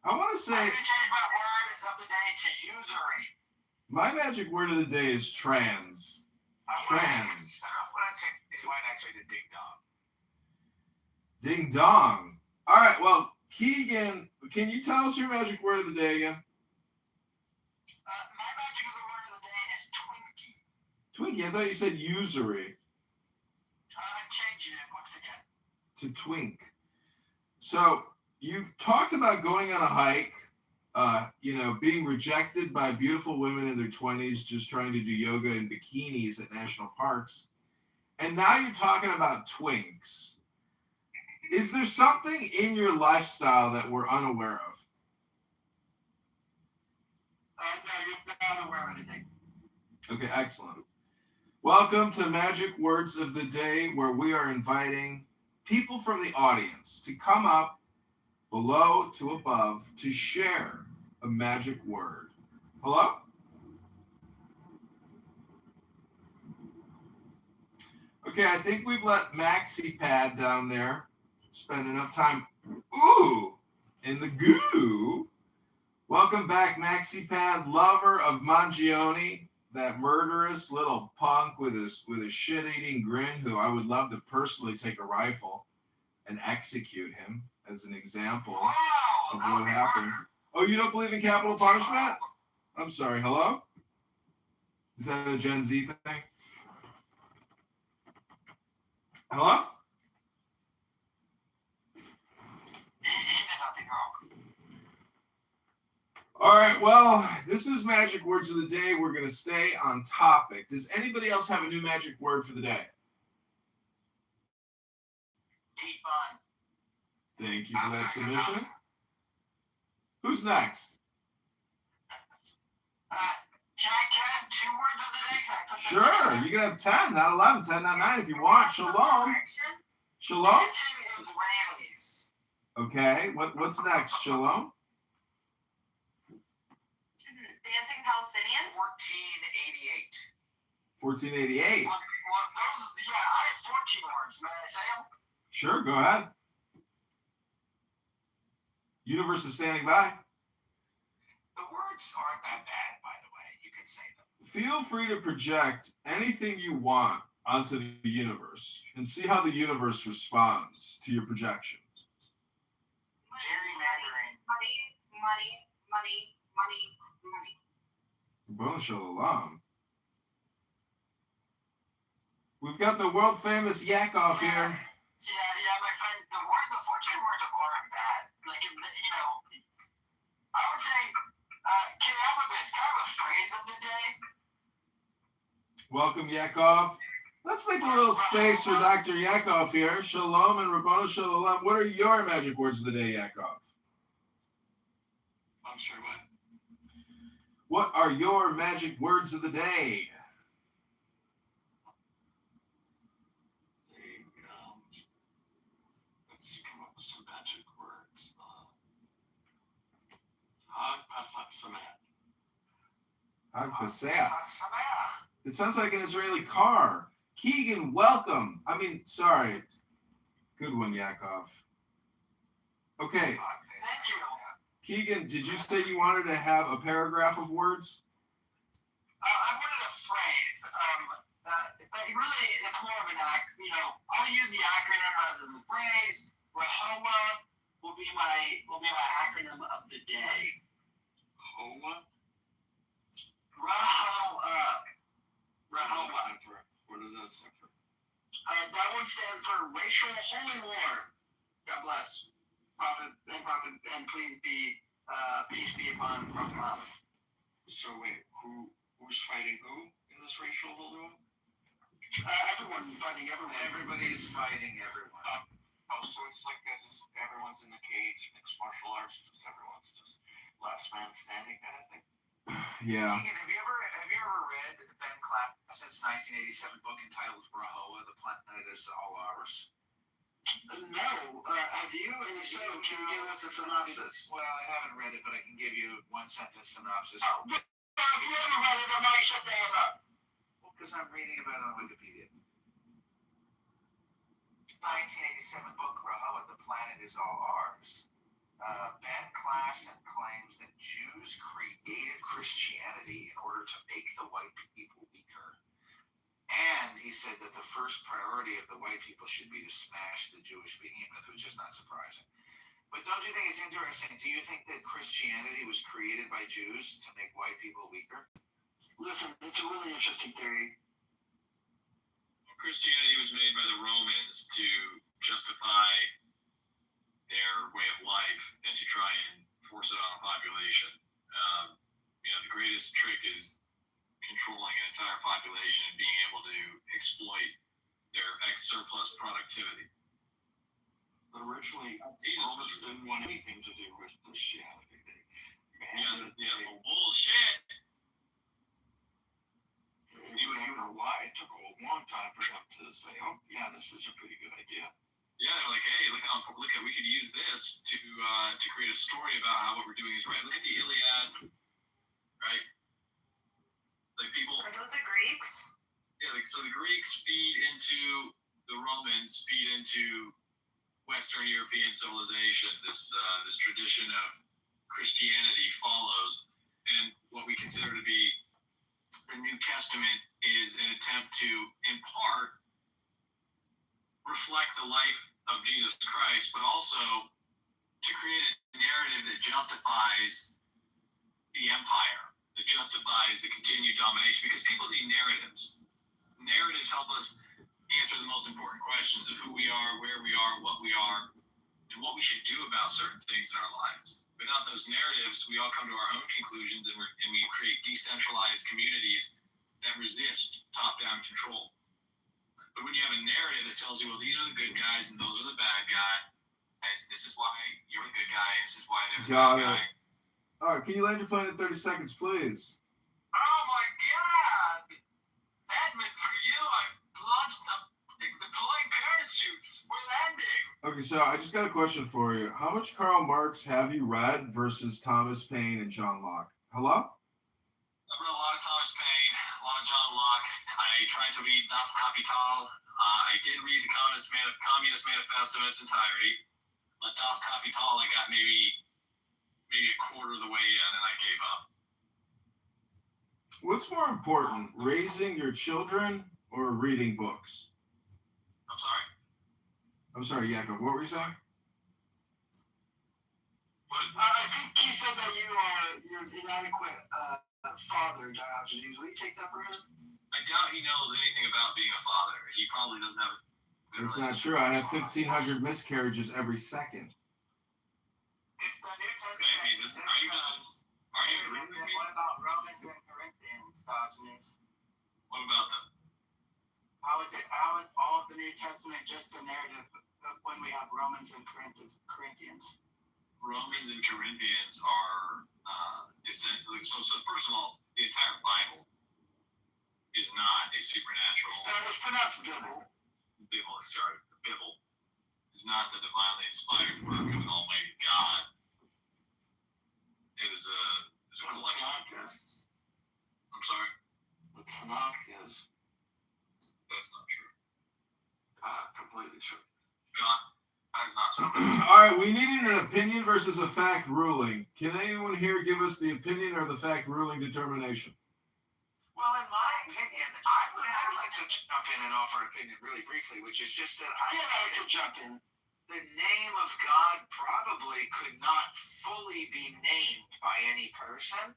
I want to I'm say going to change my word of the day to usury. my magic word of the day is trans. Trans. I want to change mine actually to ding dong. Ding dong. All right, well, Keegan, can you tell us your magic word of the day again? My magic of the word of the day is Twinkie. Twinkie, I thought you said usury. I'm changing it once again. To twink. So you talked about going on a hike, being rejected by beautiful women in their 20s just trying to do yoga in bikinis at national parks. And now you're talking about twinks. Is there something in your lifestyle that we're unaware of? No, you're not aware of anything. Okay, excellent. Welcome to Magic Words of the Day, where we are inviting people from the audience to come up below to above to share a magic word. Hello? Okay, I think we've let Maxi Pad down there spend enough time in the goo. Welcome back, Maxi Pad, lover of Mangione, that murderous little punk with a shit-eating grin who I would love to personally take a rifle and execute him as an example of what happened. Oh, you don't believe in capital punishment? I'm sorry, hello? Is that a Gen Z thing? Hello? All right, well, this is Magic Words of the Day. We're going to stay on topic. Does anybody else have a new magic word for the day? Defund. Thank you for that submission. Who's next? Can I have 2 words of the day? Can I put them Sure, together? you can have 10, not 11, 10, not 9 if you want. Shalom. Shalom. Dancing Israelis. Okay, what's next? Shalom. Dancing Palestinians. 1488. 1488. Well, those, yeah, I have 14 words. May I say them? Sure, go ahead. Universe is standing by. The words aren't that bad, by the way. You can say them. Feel free to project anything you want onto the universe and see how the universe responds to your projection. Gerrymandering. Money. Bonus shalom. We've got the world famous Yakov here. Yeah, my friend. The 14 words aren't bad. Like, I would say, can I have this kind of a phrase of the day? Welcome, Yakov. Let's make a little space for Dr. Yakov here. Shalom and Rabbanu Shalom. What are your magic words of the day, Yakov? I'm sorry, what? What are your magic words of the day? Let's come up with some magic words. Hag Paseach. It sounds like an Israeli car. Keegan, welcome. Sorry. Good one, Yakov. Okay. Thank you. Keegan, did you say you wanted to have a paragraph of words? I wanted a phrase, but really it's more of an I'll use the acronym rather than the phrase. Rahowa will be my acronym of the day. Hoa? Rahowa. What does that stand for? That one stands for Racial Holy War. God bless. Prophet, and please be peace be upon Prophet Muhammad. So wait, who's fighting who in this racial holy war? Everyone fighting everyone. Everybody's fighting everyone. So it's like everyone's in the cage, mixed martial arts, just everyone's just last man standing kind of thing. Yeah. Keegan, have you ever read Ben Klassen's 1987 book entitled Rahowa, The Planet Is All Ours? No, have you? And if so, can you give us a synopsis? Well, I haven't read it, but I can give you one sentence synopsis. Oh, well, if you haven't read it, then why shut the hell up? Well, because I'm reading about it on Wikipedia. 1987 book, Rahowa, The Planet Is All Ours. Ben Klassen claims that Jews created Christianity in order to make the white people weaker. And he said that the first priority of the white people should be to smash the Jewish behemoth, which is not surprising. But don't you think it's interesting? Do you think that Christianity was created by Jews to make white people weaker? Listen, it's a really interesting theory. Christianity was made by the Romans to justify their way of life and to try and force it on a population. The greatest trick is controlling an entire population and being able to exploit their surplus productivity. But originally, Jesus Romans didn't want anything to do with Christianity. Bullshit. You wonder why it took a long time for them to say, "Oh, yeah, this is a pretty good idea." Yeah, they're like, hey, look at we could use this to create a story about how what we're doing is right. Look at the Iliad, right? Like people. Are those the Greeks? Yeah, so the Greeks feed into the Romans, feed into Western European civilization. This tradition of Christianity follows, and what we consider to be the New Testament is an attempt to, in part, reflect the life of Jesus Christ, but also to create a narrative that justifies the empire, that justifies the continued domination, because people need narratives. Narratives help us answer the most important questions of who we are, where we are, what we are, and what we should do about certain things in our lives. Without those narratives, we all come to our own conclusions, and we create decentralized communities that resist top-down control. But when you have a narrative that tells you, well, these are the good guys and those are the bad guys, this is why you're a good guy, this is why they're the bad guy. All right, can you land your plane in 30 seconds, please? Oh my God! Edmund, for you, I launched deploying parachutes. We're landing. Okay, so I just got a question for you. How much Karl Marx have you read versus Thomas Paine and John Locke? Hello? I've read a lot of Thomas Paine, a lot of John Locke. I tried to read Das Kapital. I did read the Communist Manifesto in its entirety. But Das Kapital, I got maybe a quarter of the way in, and I gave up. What's more important, raising your children or reading books? I'm sorry? I'm sorry, Yakov, what were you saying? I think he said that you're an inadequate father, Diogenes. Will you take that for him? I doubt he knows anything about being a father. He probably doesn't have a good It's not relationship true. I with have his father. 1,500 miscarriages every second. It's the New Okay, are you agreeing with me? What about Romans and Corinthians, Diogenes? What about them? How is all of the New Testament just the narrative of when we have Romans and Corinthians? Romans and Corinthians are essentially so. First of all, the entire Bible is not a supernatural. It's pronounced Bible. The Bible is not the divinely inspired work of an Almighty God. It is a collection of texts. I'm sorry. The Tanakh is That's not true. completely true. God is not so. All right, we needed an opinion versus a fact ruling. Can anyone here give us the opinion or the fact ruling determination? Well, in my opinion, I would like to jump in and offer an opinion really briefly, which is just that I like to jump in. the name of God probably could not fully be named by any person.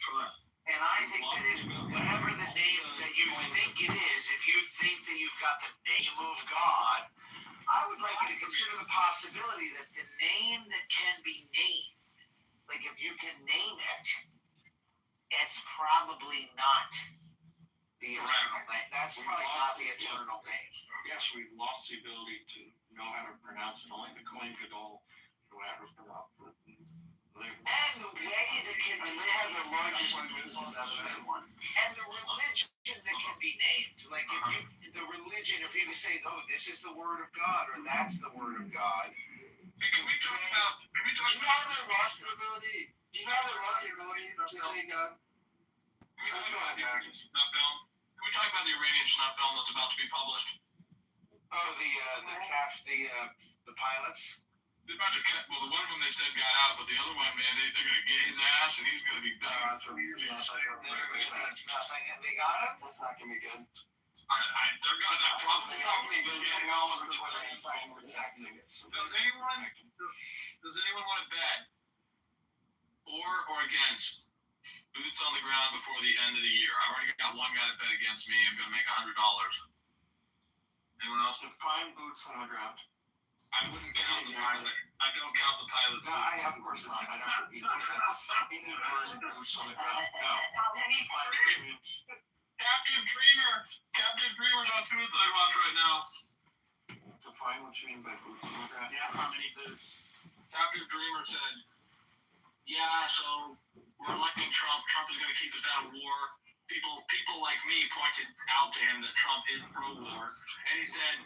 Correct. And I think that if whatever the name that you think it is, if you think that you've got the name of God, I would like you to consider the possibility that the name that can be named, like if you can name it, it's probably not the eternal name. That's probably not the eternal name. Yes, we've lost the ability to know how to pronounce it. Only the Kohen Gadol who ever pronounced it. And the way that can be have the named, largest business out of everyone. and the religion that can be named. Like if you, the religion, if you can say, oh, this is the word of God, or that's the word of God. Hey, can we talk about? Do you know how they lost the ability? Do you know how they lost the ability to say God? Can we talk about the Iranian snuff film that's about to be published? Oh, the pilots. They're about to cut. Well, the one of them they said got out, but the other one, man, they're gonna get his ass, and he's gonna be done. That's nothing, and they got him. That's not gonna be good. They're gonna probably. It's not gonna be good. It's gonna go all over Twitter. It's not gonna be good. Does anyone want to bet for or against boots on the ground before the end of the year? I've already got one guy to bet against me. I'm gonna make $100. Anyone else? Define boots on the ground. I wouldn't count the pilot. I don't count the pilot's No, boots. of course not. I don't boots on the ground. No. Captive Dreamer's on Suicide Watch right now. Define what you mean by boots on the ground. Yeah, how many boots? Captive Dreamer said, yeah, so we're electing Trump. Trump is going to keep us out of war. People like me pointed out to him that Trump is pro-war. And he said,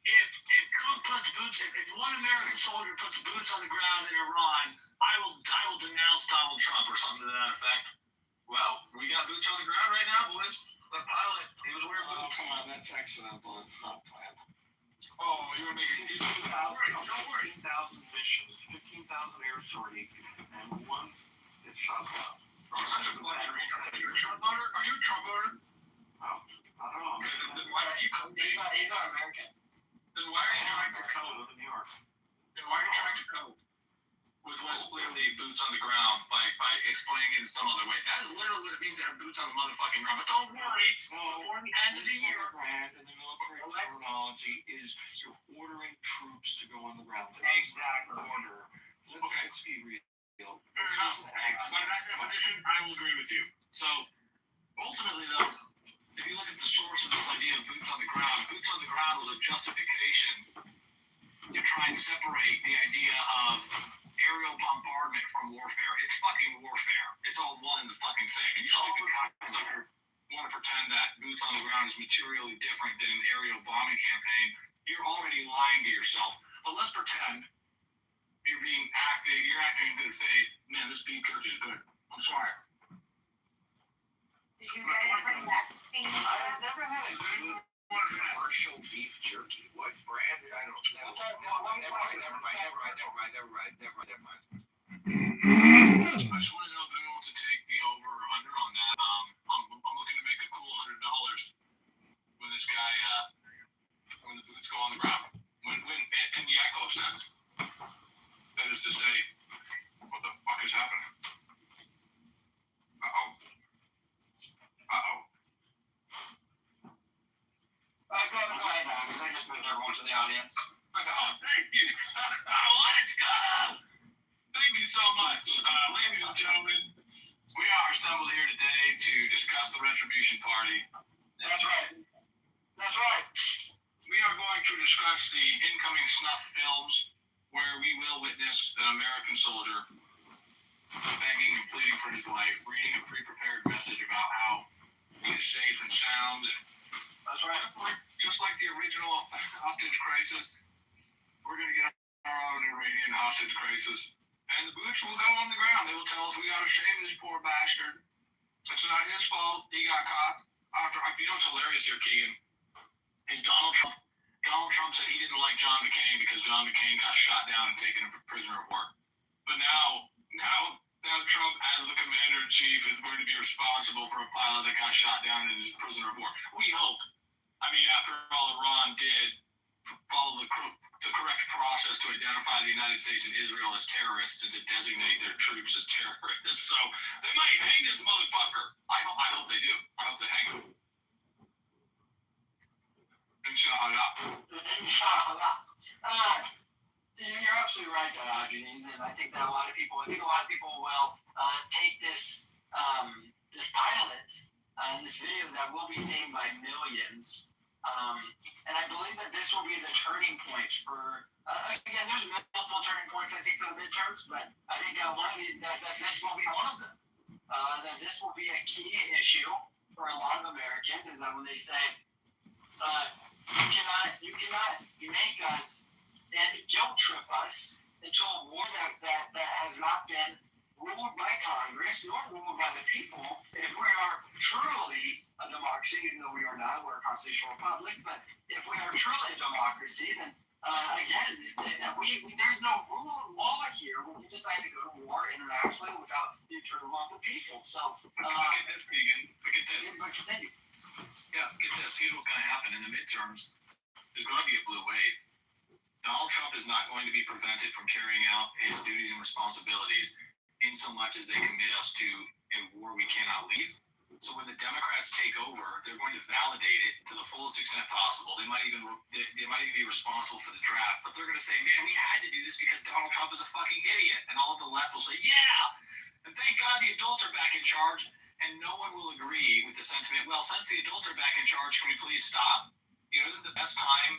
if Trump puts boots, if one American soldier puts boots on the ground in Iran, I will denounce Donald Trump or something to that effect. Well, we got boots on the ground right now, boys. The pilot, he was wearing boots. Come on, that's accidental. It's not planned. Oh, you were making 15,000 missions, 15,000 air sortie, and one gets shot down. Such a funny retard. Are you a Trump voter? Are you a Trump voter? Oh, I don't know. Then why are you He's not American. Then why are you trying to I cope? live in New York. Then why are you trying to cope with what is clearly boots on the ground by explaining it in some other way? That is literally what it means to have boots on the motherfucking ground. But don't worry, before the end of the year. And the military terminology is you're ordering troops to go on the ground. Exactly. Order. Let's be real. Fair enough. By that definition, I will agree with you. So ultimately, though, if you look at the source of this idea of boots on the ground was a justification to try and separate the idea of aerial bombardment from warfare. It's fucking warfare. It's all one and the fucking same. And you think the cocksucker want to pretend that boots on the ground is materially different than an aerial bombing campaign, you're already lying to yourself. But let's pretend you're acting in good faith. Man, this beef jerky is good. I'm sorry. Did you get it from that thing? I've never had a good commercial beef jerky. What brand? I don't know. Never mind. I just want to know if anyone wants to take the over or under on that. I'm looking to make a cool $100 when this guy, when the boots go on the ground. When in the Yaklo sense. That is to say, what the fuck is happening? Uh-oh. Go ahead, Max. I just moved everyone to the audience. Oh, thank you. Let's go. Thank you so much. Ladies and gentlemen, we are assembled here today to discuss the Retribution Party. That's right. That's right. We are going to discuss the incoming snuff films where we will witness an American soldier begging and pleading for his life, reading a pre-prepared message about how he is safe and sound. And That's right. just like the original hostage crisis, we're going to get our own Iranian hostage crisis. And the boots will go on the ground. They will tell us we got to shave this poor bastard. It's not his fault. He got caught. You know what's hilarious here, Keegan? Is Donald Trump. Donald Trump said he didn't like John McCain because John McCain got shot down and taken a prisoner of war. But now Trump, as the commander-in-chief, is going to be responsible for a pilot that got shot down and is a prisoner of war. We hope. I mean, after all, Iran did follow the correct process to identify the United States and Israel as terrorists and to designate their troops as terrorists. So they might hang this motherfucker. I hope they do. I hope they hang him. Inshallah. Inshallah. You're absolutely right, Diogenes, and I think a lot of people will take this pilot and this video that will be seen by millions. And I believe that this will be the turning point for. Again, there's multiple turning points, I think, for the midterms, but I think that this will be one of them. That this will be a key issue for a lot of Americans is that when they say, you cannot make us and guilt trip us into a war that has not been ruled by Congress nor ruled by the people. If we are truly a democracy, even though we are not, we're a constitutional republic, but if we are truly a democracy, then again, there's no rule of law here when you decide to go to war internationally without the approval of the people. So, look at this, Keegan. Look at this. Continue. Yeah, get this. Here's what's going to happen in the midterms. There's going to be a blue wave. Donald Trump is not going to be prevented from carrying out his duties and responsibilities in so much as they commit us to a war we cannot leave. So when the Democrats take over, they're going to validate it to the fullest extent possible. They might even be responsible for the draft, but they're going to say, man, we had to do this because Donald Trump is a fucking idiot. And all of the left will say, yeah, and thank God the adults are back in charge. And no one will agree with the sentiment, well, since the adults are back in charge, can we please stop? You know, isn't the best time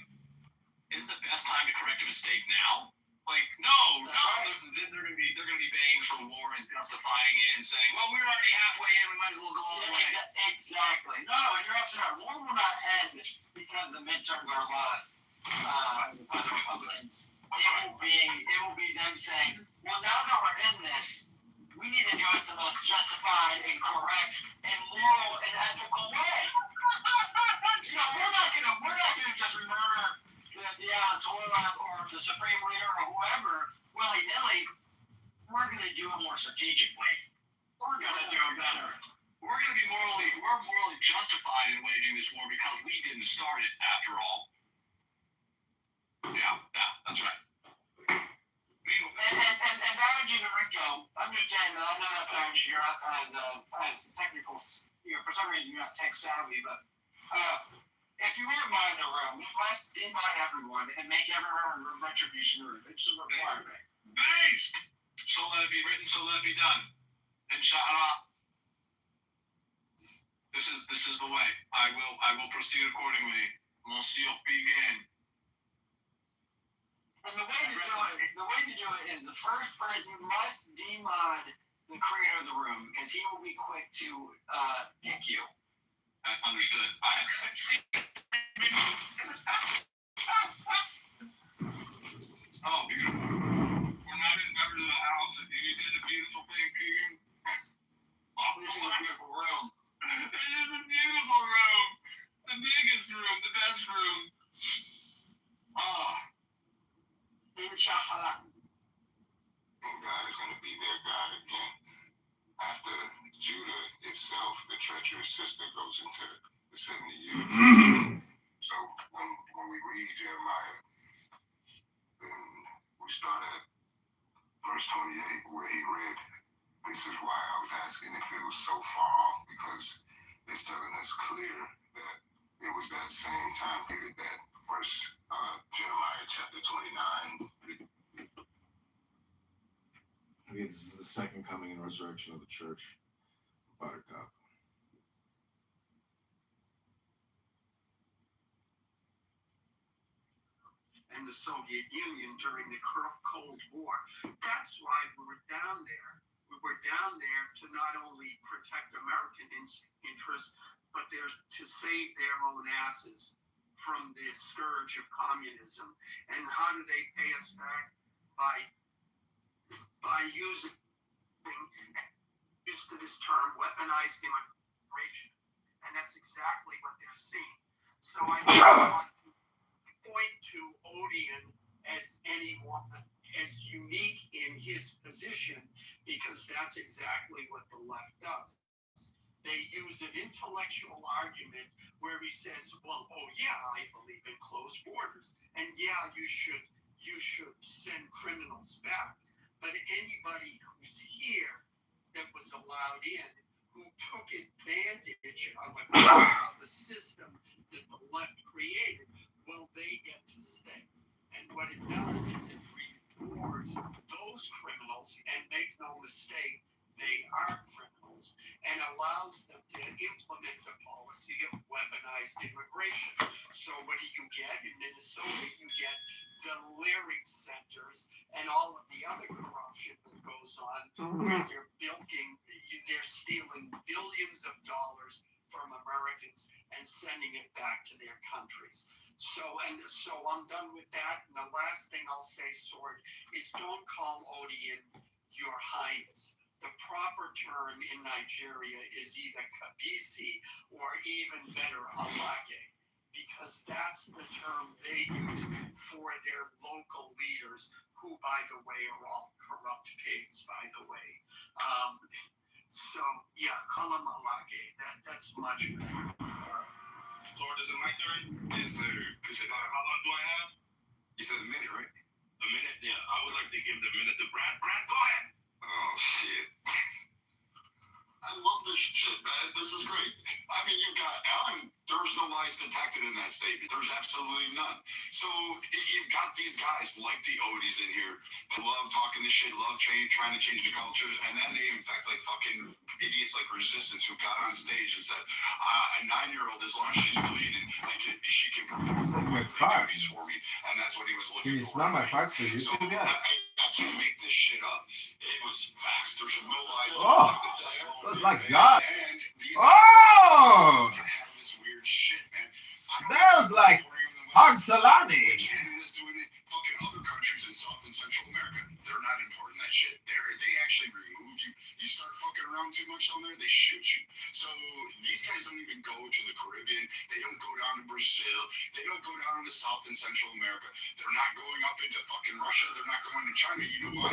to correct a mistake now? Like, no, they're going to be baying for war and justifying it and saying, well, we're already halfway in, we might as well go all the way. Exactly. No, you're absolutely right. War will not end because the midterms are lost by the Republicans. It will be them saying, well, now that we're in this, we need to do it the most justified and correct and moral and ethical way. You know, we're not gonna just murder the Ayatollah or the Supreme Leader or whoever willy-nilly. We're gonna do it more strategically. We're gonna do it better. We're morally justified in waging this war because we didn't start it after all. Yeah, that's right. And Diogenes and Rico, understand that I know that Diogenes, you're not as technical, for some reason you're not tech savvy, but if you were to mine a room, you must demine everyone and make everyone a retribution room. It's a requirement. Based! So let it be written, so let it be done. Inshallah. This is the way. I will proceed accordingly. Monsieur Begin. And the way to do it is the first person, you must demod the creator of the room because he will be quick to pick you. Understood. Oh, beautiful. We're not in members of the house, and you did a beautiful thing, Keegan. Oh, This is a beautiful room. It is a beautiful room. The biggest room, the best room. Oh. Inshallah. And God is going to be their God again. After Judah itself, the treacherous sister, goes into the 70 years. So when we read Jeremiah, then we start at verse 28 where he read, this is why I was asking if it was so far off, because it's telling us clear that it was that same time period that verse Jeremiah chapter 29. Okay, this is the second coming and resurrection of the church. Buttercup. and the Soviet Union during the Cold War. That's why we were down there. We were down there to not only protect American interests, but to save their own asses from the scourge of communism. And how do they pay us back? By using to this term weaponized immigration. And that's exactly what they're seeing. So I don't want to point to Odeon as anyone as unique in his position, because that's exactly what the left does. They use an intellectual argument where he says, well, oh yeah, I believe in closed borders, and yeah, you should send criminals back. But anybody who's here that was allowed in, who took advantage of the system that the left created, well, they get to stay. And what it does is it rewards those criminals, and make no mistake, they are criminals, and allows them to implement a policy of weaponized immigration. So what do you get? In Minnesota, you get the Leering centers and all of the other corruption that goes on, where they're stealing billions of dollars from Americans and sending it back to their countries. So I'm done with that. And the last thing I'll say, Sword, is don't call Odeon Your Highness. The proper term in Nigeria is either Kabisi or even better, Alage, because that's the term they use for their local leaders, who, by the way, are all corrupt pigs, by the way. So, yeah, call him Alage. That's much better. Lord, is it my turn? Yes, sir. Appreciate that. How long do I have? You said a minute, right? A minute? Yeah, I would like to give the minute to Brad. Brad, go ahead. Oh, shit. I love this shit, man. This is great. I mean, you've got Alan. There's no lies detected in that statement. There's absolutely none. So you've got these guys like the Odies in here that love talking this shit, love trying to change the cultures, and then they infect like fucking idiots like Resistance who got on stage and said, a 9-year-old, as long as she's bleeding, she can perform duties for me, and that's what he was looking for. Can you smell my farts for you? So I can't make this shit up. It was facts. There's no lies. Oh, that's my God. And these Oh, can have this weird shit, man. smells like hard salami. Canada's doing it. Fucking other countries in South and Central America, they're not importing that shit. They actually remove you. You start fucking around too much on there, they shoot you. So these guys don't even go to the Caribbean. They don't go down to Brazil. They don't go down to South and Central America. They're not going up into fucking Russia. They're not going to China. You know why?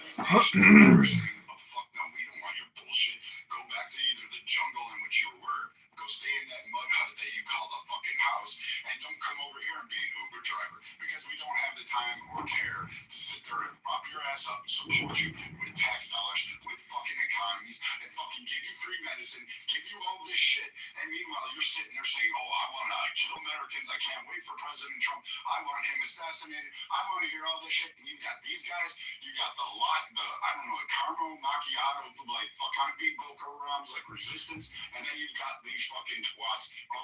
These nations are saying, oh fuck no, we don't want your bullshit. Go back to either the jungle in which you were. Go stay in that mud hut that you call the fucking house, and don't come over here and be an Uber driver, because we don't have the time or care to sit there and prop your ass up, support you with tax dollars, with fucking economies, and fucking give you free medicine, give you all this shit, and meanwhile you're sitting there saying, oh, I want to kill Americans, I can't wait for President Trump, I want him assassinated, I want to hear all this shit, and you've got these guys, you got the caramel macchiato, like fucking big Boca Harams, like Resistance, and then you've got these fucking twats that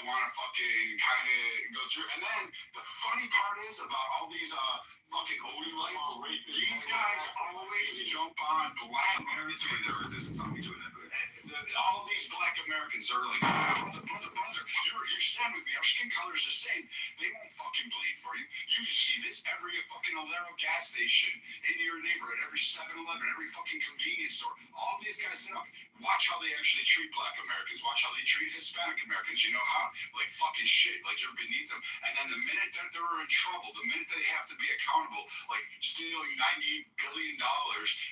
want to fucking kind of go through. And then the funny part is about all these fucking Odie lights, these guys always jump on black Americans. All these black Americans are like, brother, you're standing with me. Our skin color is the same. They won't fucking bleed for you. You see this every fucking Alero gas station in your neighborhood, every 7-Eleven, every fucking convenience store. All these guys sit up. Watch how they actually treat black Americans. Watch how they treat Hispanic Americans. You know how? Like fucking shit. Like you're beneath them. And then the minute that they're in trouble, the minute they have to be accountable, like stealing $90 billion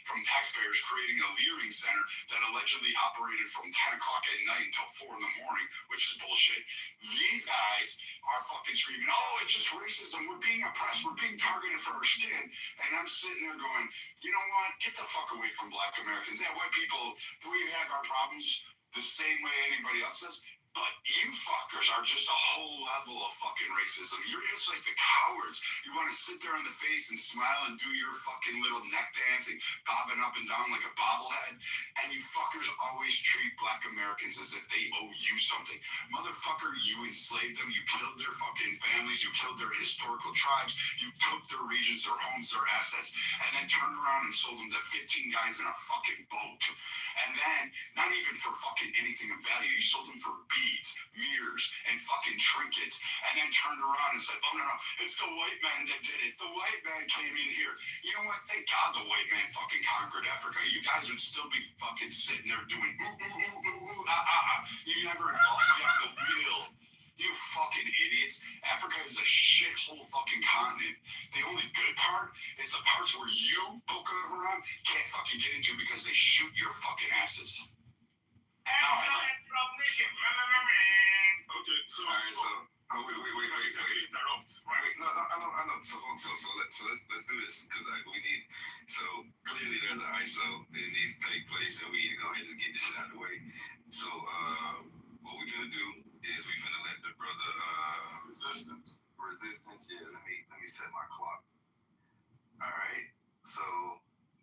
from taxpayers, creating a Leering center that allegedly operated from 10 o'clock at night until 4 in the morning, which is bullshit. These guys are fucking screaming, oh, it's just racism. We're being oppressed. We're being targeted for our skin. And I'm sitting there going, you know what? Get the fuck away from black Americans. Yeah, white people, we have our problems the same way anybody else does. But you fuckers are just a whole level of fucking racism. You're just like the cowards. You want to sit there in the face and smile and do your fucking little neck dancing, bobbing up and down like a bobblehead. And you fuckers always treat black Americans as if they owe you something. Motherfucker, you enslaved them. You killed their fucking families. You killed their historical tribes. You took their regions, their homes, their assets, and then turned around and sold them to 15 guys in a fucking boat. And then, not even for fucking anything of value, you sold them for beads, mirrors, and fucking trinkets, and then turned around and said, oh no, it's the white man that did it. The white man came in here. You know what? Thank God the white man fucking conquered Africa. You guys would still be fucking sitting there doing ooh, ooh, ooh, ooh, ooh, ah, ah, ah. You never got the wheel. You fucking idiots. Africa is a shithole fucking continent. The only good part is the parts where you, Boko Haram, can't fucking get into because they shoot your fucking asses. Okay, so Alright, so wait. interrupt, right? Wait, no, I know. So let's do this because we need. So clearly there's an ISO that needs to take place, and we need to go ahead and get this shit out of the way. So what we're gonna do is we're gonna let the brother resistance. Yeah, let me set my clock. All right. So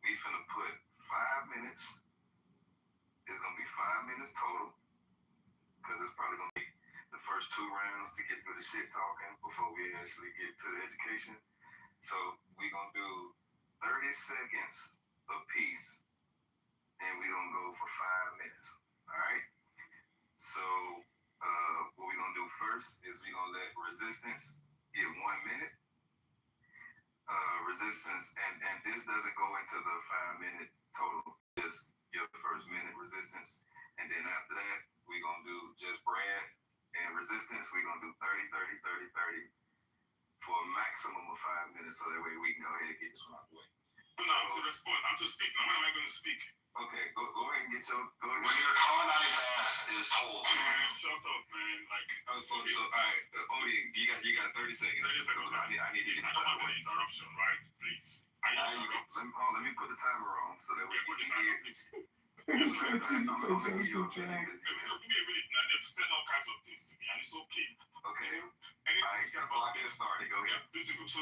we finna put 5 minutes. It's gonna be 5 minutes total because it's probably gonna be the first 2 rounds to get through the shit talking before we actually get to the education. So we're gonna do 30 seconds apiece, and we're gonna go for 5 minutes. All right. So what we're gonna do first is we're gonna let resistance get 1 minute. Resistance, and this doesn't go into the 5 minute total. Just your first minute resistance, and then after that we're gonna do just Brad and resistance. We're gonna do 30 for a maximum of 5 minutes, so that way we can go ahead and get this one out of the way. No, I'm to respond. I'm to speak. Now, when am I going to speak? Okay, go ahead and get your. When your colonized ass is told to. Man, shut up, man. Like, So all right, Odie, you got 30 seconds. 30 seconds. I need to get I this don't out of the want way. an interruption, right? Please. Let me put the timer on so that we Put can it hear. down, please. Give me a minute now. They've said all kinds of things to me, and it's okay. Okay. Anything All right, the clock is started. Go Yeah, ahead. beautiful. So,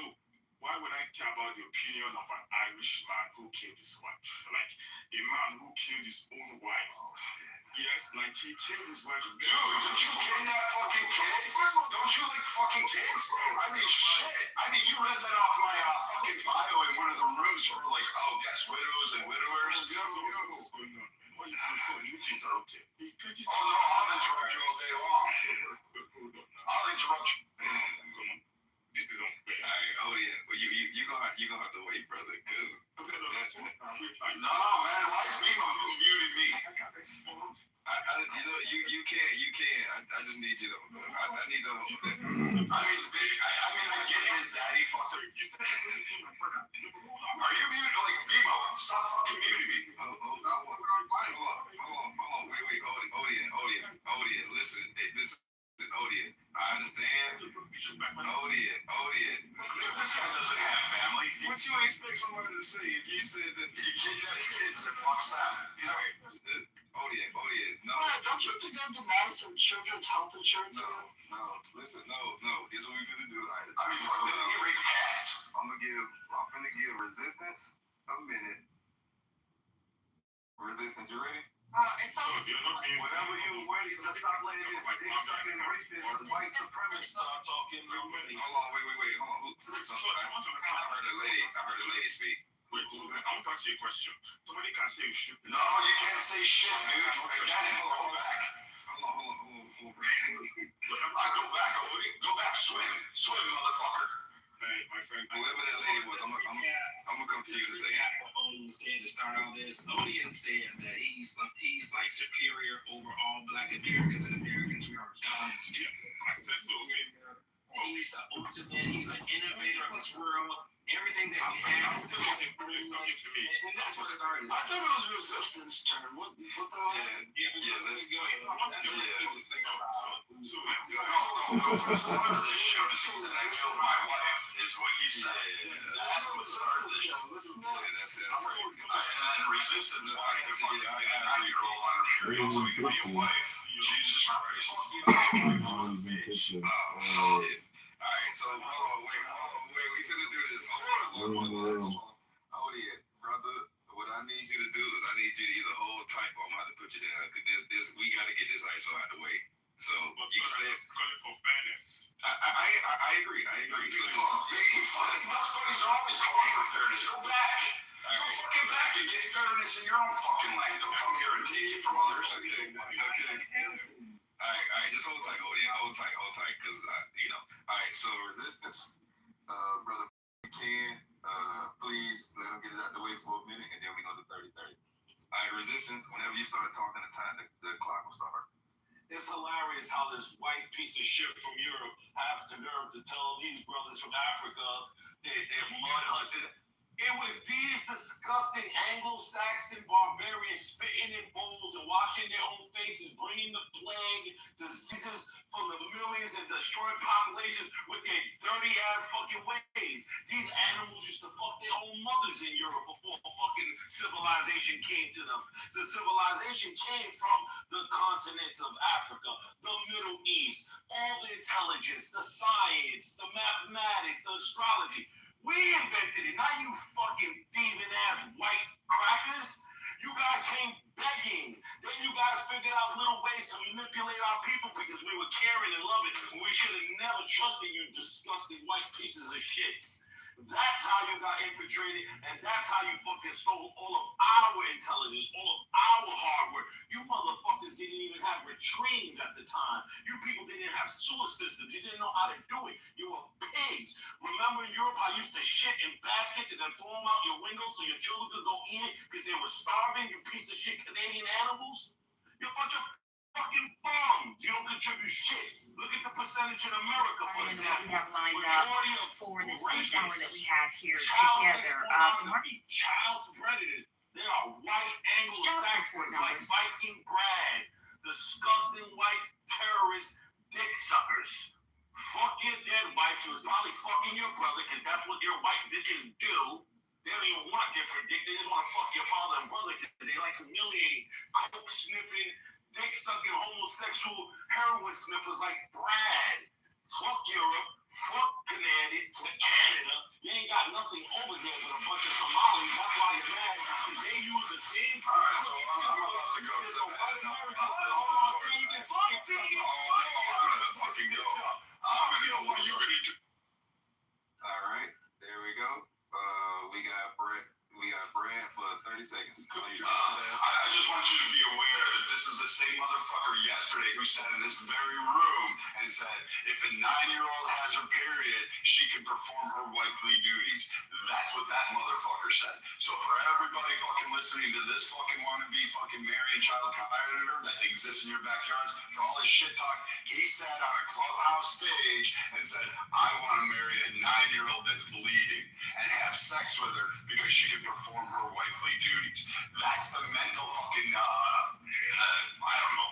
why would I care about the opinion of an Irish man who killed his wife? Like, a man who killed his own wife. Yes, like he killed his wife. Dude, did you kidnap fucking kids? Don't you like fucking kids? I mean, shit. I mean, you read that off my fucking bio in one of the rooms for like, guest widows and widowers. What's going on, man? What is going on? You interrupted. Oh no, I'll interrupt you all day long. Hold on now. I'll interrupt you. Come on. This is unfair. All right, well, you gonna have to wait, brother, because No, man. man, why is Mimo who muted me? I got this phone. You can't. I just need you to. I need to. I get his daddy fucked up. Are you muted? Like Bimo, stop fucking muting me. Hold on. Wait, Odie, listen, Odie, I understand. Odie. This guy doesn't have family. What you expect somebody to say if you said that you kidnapped kids and fucks out? He's like, Odie, no. Don't you think I'm Madison Children's Health Insurance? No. Listen, no. Here's what we're gonna do. I mean, fuck, didn't he rape cats? I'm gonna give resistance a minute. Resistance, you ready? It sounds You're not being Whenever you're ready to stop letting this dick sucking rapist, white supremacist start talking, you're ready. Hold on, wait. Hold on. I heard a lady speak. Wait, I want to ask you a question. Somebody can say you shoot me. No, you can't say shit, dude. Again, hold back. Hold on. Go back, swim, motherfucker. Hey, my friend. Whoever that lady was, I'm gonna come to you in a second. Odin said to start all this. Odin said that he's like superior over all Black Americans and Americans. We are gods. I said so, okay. He's the ultimate. He's an innovator of this world. Everything that we have is talking to me. and that's what started. I thought it was resistance turn. What the hell? Let's go ahead. So, Part of this show is he said I killed my wife, is what he said. That's what started this show. That's crazy. And then resistance, why? Because you get a 9-year-old on her period, so you can be a wife. Jesus Christ. Shit. Alright, so wait, we finna do this. Hold on. Hold it, brother. What I need you to do is I need you to either hold tight or I'm about to put you down. Cause this we gotta get this ISO out of the way. So you stay. Calling for fairness. I agree. So You fucking motherfuckers are always calling for fairness. Go back. Go fucking back and get fairness in your own fucking land. Don't come here and take it from others. Okay. All right, just hold tight, hold tight, because Alright, so resistance, brother Ken, please let him get it out the way for a minute, and then we go to 30-30. Alright, resistance. Whenever you start talking, the clock will start. It's hilarious how this white piece of shit from Europe has the nerve to tell these brothers from Africa they're mud huts. It was these disgusting Anglo-Saxon barbarians spitting in bowls and washing their own faces, bringing the plague, diseases from the millions and destroying populations with their dirty-ass fucking ways. These animals used to fuck their own mothers in Europe before fucking civilization came to them. The civilization came from the continents of Africa, the Middle East, all the intelligence, the science, the mathematics, the astrology. We invented it, not you fucking thieving ass white crackers. You guys came begging. Then you guys figured out little ways to manipulate our people because we were caring and loving. We should have never trusted you disgusting white pieces of shit. That's how you got infiltrated, and that's how you fucking stole all of our intelligence, all of our hardware. You motherfuckers didn't even have latrines at the time. You people didn't have sewer systems. You didn't know how to do it. You were pigs. Remember in Europe how you used to shit in baskets and then throw them out your window so your children could go eat it because they were starving, you piece of shit Canadian animals? You're a bunch of fucking bums. You don't contribute shit. Look at the percentage in America, for example. We have lined up for this first hour that we have here together. Child predators. They are white Anglo-Saxons like Viking Brad. Disgusting white terrorist dick suckers. Fuck your dead wife. She was probably fucking your brother because that's what your white bitches do. They don't even want different dick. They just want to fuck your father and brother because they like humiliating, coke sniffing, dick sucking homosexual heroin sniffers like Brad. Fuck Europe, fuck Canada. You ain't got nothing over there but a bunch of Somalis. That's why you're mad. Because they use the same. Alright, so I'm about to go. I'm gonna fucking go. What are you gonna do? Alright, there we go. We got Brad for 30 seconds. I just want you to be aware that this is the same motherfucker yesterday who sat in this very room and said, if a 9-year-old has her period, she can perform her wifely duties. That's what that motherfucker said. So for everybody fucking listening to this fucking wannabe fucking marrying child predator that exists in your backyards, for all his shit talk, he sat on a clubhouse stage and said, I want to marry a 9-year-old that's bleeding and have sex with her because she can perform her wifely duties. That's the mental fucking,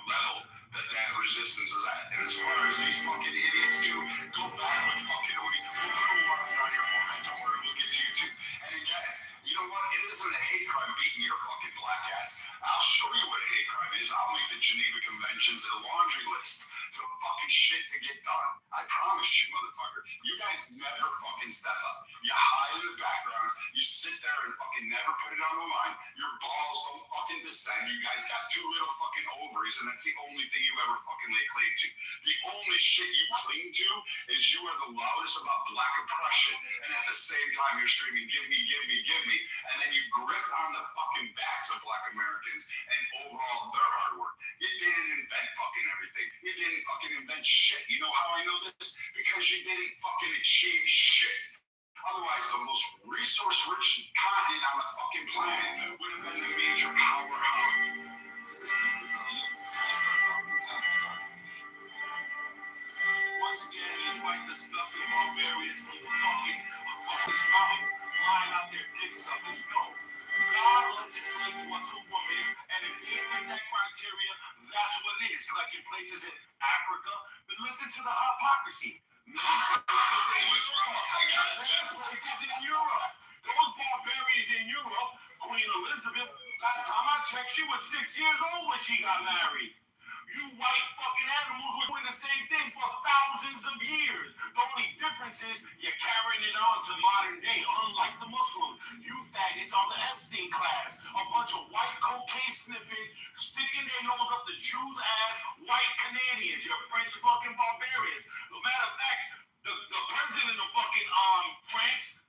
level that resistance is at. And as far as these fucking idiots too, go back with fucking Odie. We'll put a warrant on your forehead, don't worry, we'll get to you too. And again, you know what? It isn't a hate crime beating your fucking black ass. I'll show you what a hate crime is. I'll make the Geneva Conventions a laundry list for fucking shit to get done. I promise you, motherfucker. You guys never fucking step up. You hide in the background. You sit there and fucking never put it on the line. Your balls don't fucking descend. You guys got 2 little fucking ovaries, and that's the only thing you ever fucking lay claim to. The only shit you cling to is you are the loudest about black oppression, and at the same time you're screaming, give me, give me, give me, and then you grift on the fucking backs of black Americans and overall their hard work. You didn't invent fucking everything. You didn't fucking invent shit. You know how I know this? Because you didn't fucking achieve shit. Otherwise, the most resource-rich continent on the fucking planet would have been a major power hub. Once again, these white disgusting barbarians from the fucking Polish mountains line out their dick suckers. No. God legislates what's a woman, and if you meet that criteria, that's what it is. Like in places in Africa, but listen to the hypocrisy. Places in Europe. Those barbarians in Europe, Queen Elizabeth, last time I checked, she was 6 years old when she got married. You white fucking animals were doing the same thing for thousands of years. The only difference is you're carrying it on to modern day, unlike the Muslim. You faggots are the Epstein class. A bunch of white cocaine sniffing, sticking their nose up the Jews' ass, white Canadians. You're French fucking barbarians. As a matter of fact, the president of fucking France,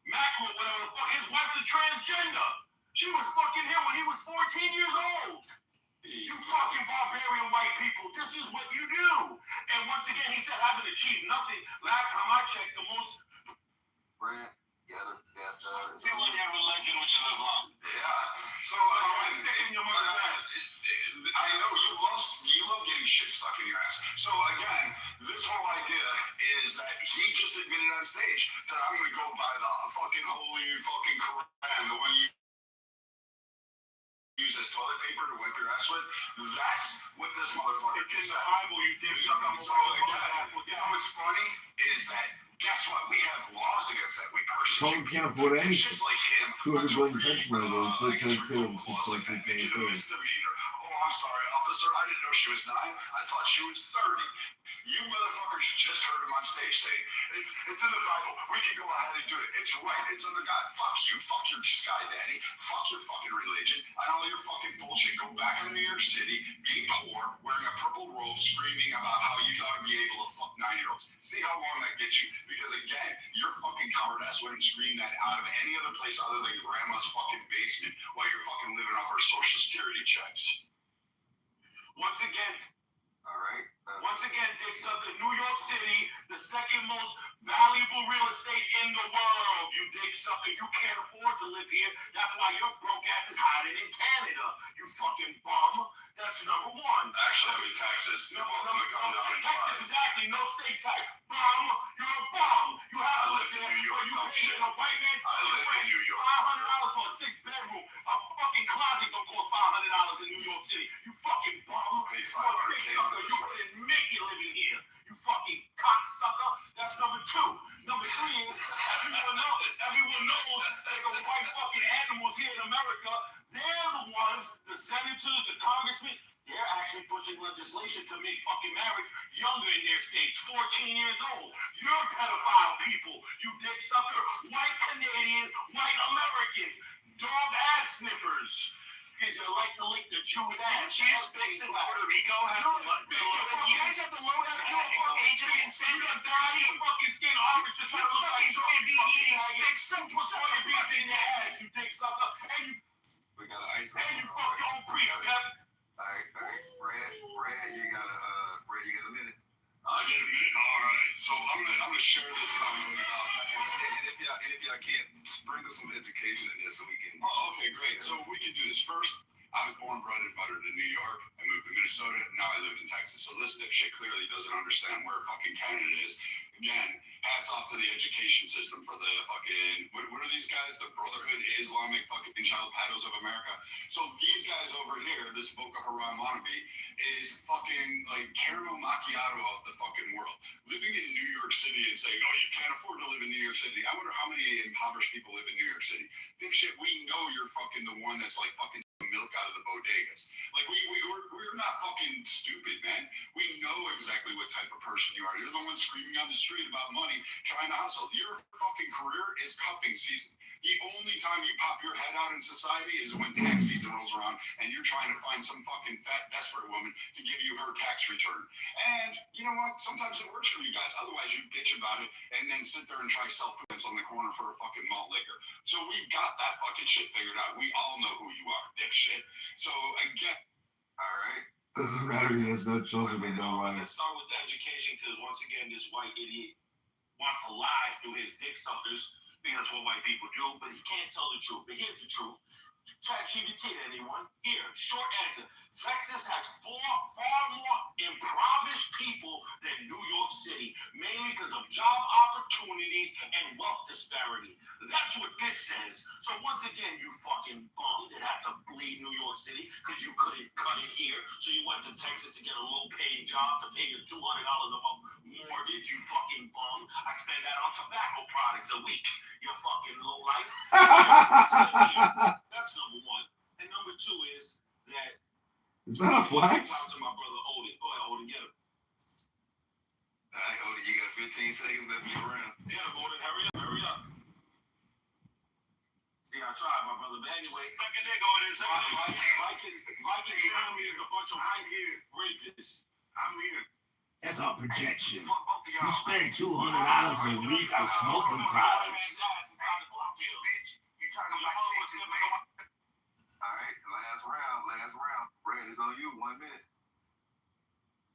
Macron, whatever the fuck, his wife's a transgender. She was fucking him when he was 14 years old. You fucking barbarian white people, this is what you do. And once again, he said, I haven't achieved nothing. Last time I checked, the most... Brent, yeah, that's... See what you have religion, which is Islam. Yeah, so... stick in your mother's ass. I know, you love getting shit stuck in your ass. So again, this whole idea is that he just admitted on stage that I'm going to go by the fucking holy fucking Quran, the one you use as toilet paper to wipe your ass with. That's what this motherfucker It's in did. the Bible, you did something. So again, what's funny is that, guess what? We have laws against that. We Tom persecute. can't afford any Dipshits like him. who are That's going a pensioner real, though, so I guess, transparent reform laws like that. Make it a 6.3. misdemeanor. Oh, I'm sorry, officer. I didn't know she was 9. I thought she was 30. You motherfuckers just heard him on stage say, it's in the Bible. We can go ahead and do it. It's right. It's under God. Fuck you. Fuck your sky daddy. Fuck your fucking religion. I don't know your fucking bullshit. Go back to New York City, being poor, wearing a purple robe, screaming about how you gotta be able to fuck 9-year-olds. See how long that gets you. Because again, your fucking coward ass wouldn't scream that out of any other place other than grandma's fucking basement while you're fucking living off her social security checks. Once again, Dick Sucker, New York City, the second most valuable real estate in the world. You Dick Sucker, you can't afford to live here. That's why your broke ass is hiding in Canada. You fucking bum. That's number one. Actually, I'm in Texas. You're welcome to come down and Texas, exactly. No state tax. Bum. You're a bum. You have to live there. New York. You pay in a white man. I live in New York. $500 for a 6-bedroom. A fucking closet don't cost $500 in New York City. You fucking bum. Pay You're a Dick Sucker. You couldn't make it living here. You fucking cocksucker. That's number 2. Number 3 is everyone knows that the white fucking animals here in America, they're the ones, the senators, the congressmen, they're actually pushing legislation to make fucking marriage younger in their states, 14 years old. You're pedophile people, you dick sucker, white Canadians, white Americans, dog ass sniffers. Because you like to lick the Jew's ass. You speaks in Puerto Rico have you guys have the lowest age of consent You of dye your 13. fucking skin orange to try to look like Fucking Joe. be eating sticks. Some Put soy beans in your ass, you dick sucker. We got an ice. And you fuck your own priest, Pep. Alright, Brad, you got a minute. I get a minute. All right. So I'm gonna share this and if y'all can't sprinkle some education in this so we can. Oh, okay, great. So we can do this. First, I was born, bred, and buttered in New York. I moved to Minnesota. Now I live in Texas. So this dipshit clearly doesn't understand where fucking Canada is. Again, hats off to the education system for the fucking, what are these guys? The Brotherhood Islamic fucking Child Paddles of America. So these guys over here, this Boko Haram wannabe, is fucking like caramel macchiato of the fucking world. Living in New York City and saying, oh, you can't afford to live in New York City. I wonder how many impoverished people live in New York City. Dipshit, we know you're fucking the one that's like fucking milk out of the bodegas. Like we're not fucking stupid, man. We know exactly what type of person you are. You're the one screaming on the street about money, trying to hustle. Your fucking career is cuffing season. The only time you pop your head out in society is when tax season rolls around and you're trying to find some fucking fat, desperate woman to give you her tax return. And you know what? Sometimes it works for you guys. Otherwise, you bitch about it and then sit there and try self-defense on the corner for a fucking malt liquor. So we've got that fucking shit figured out. We all know who you are, dipshit. So again, all right. Doesn't matter, he has no children and no wife. Let's start with the education, because once again, this white idiot wants to lie through his dick suckers, because that's what white people do, but he can't tell the truth. But here's the truth. ChatGPT to anyone. Here, short answer. Texas has far more impoverished people than New York City, mainly because of job opportunities and wealth disparity. That's what this says. So once again, you fucking bum that had to flee New York City because you couldn't cut it here, so you went to Texas to get a low-paying job to pay your $200 a month mortgage, you fucking bum. I spend that on tobacco products a week. You fucking lowlife. That's number one. And number 2 is that Is that a flex? to my brother See, I tried, my brother. But anyway, Viking family is a bunch of white rapists. I'm here. That's all projection. You spend $200 a week on smoking products. All right, last round. Brad, it's on you. 1 minute.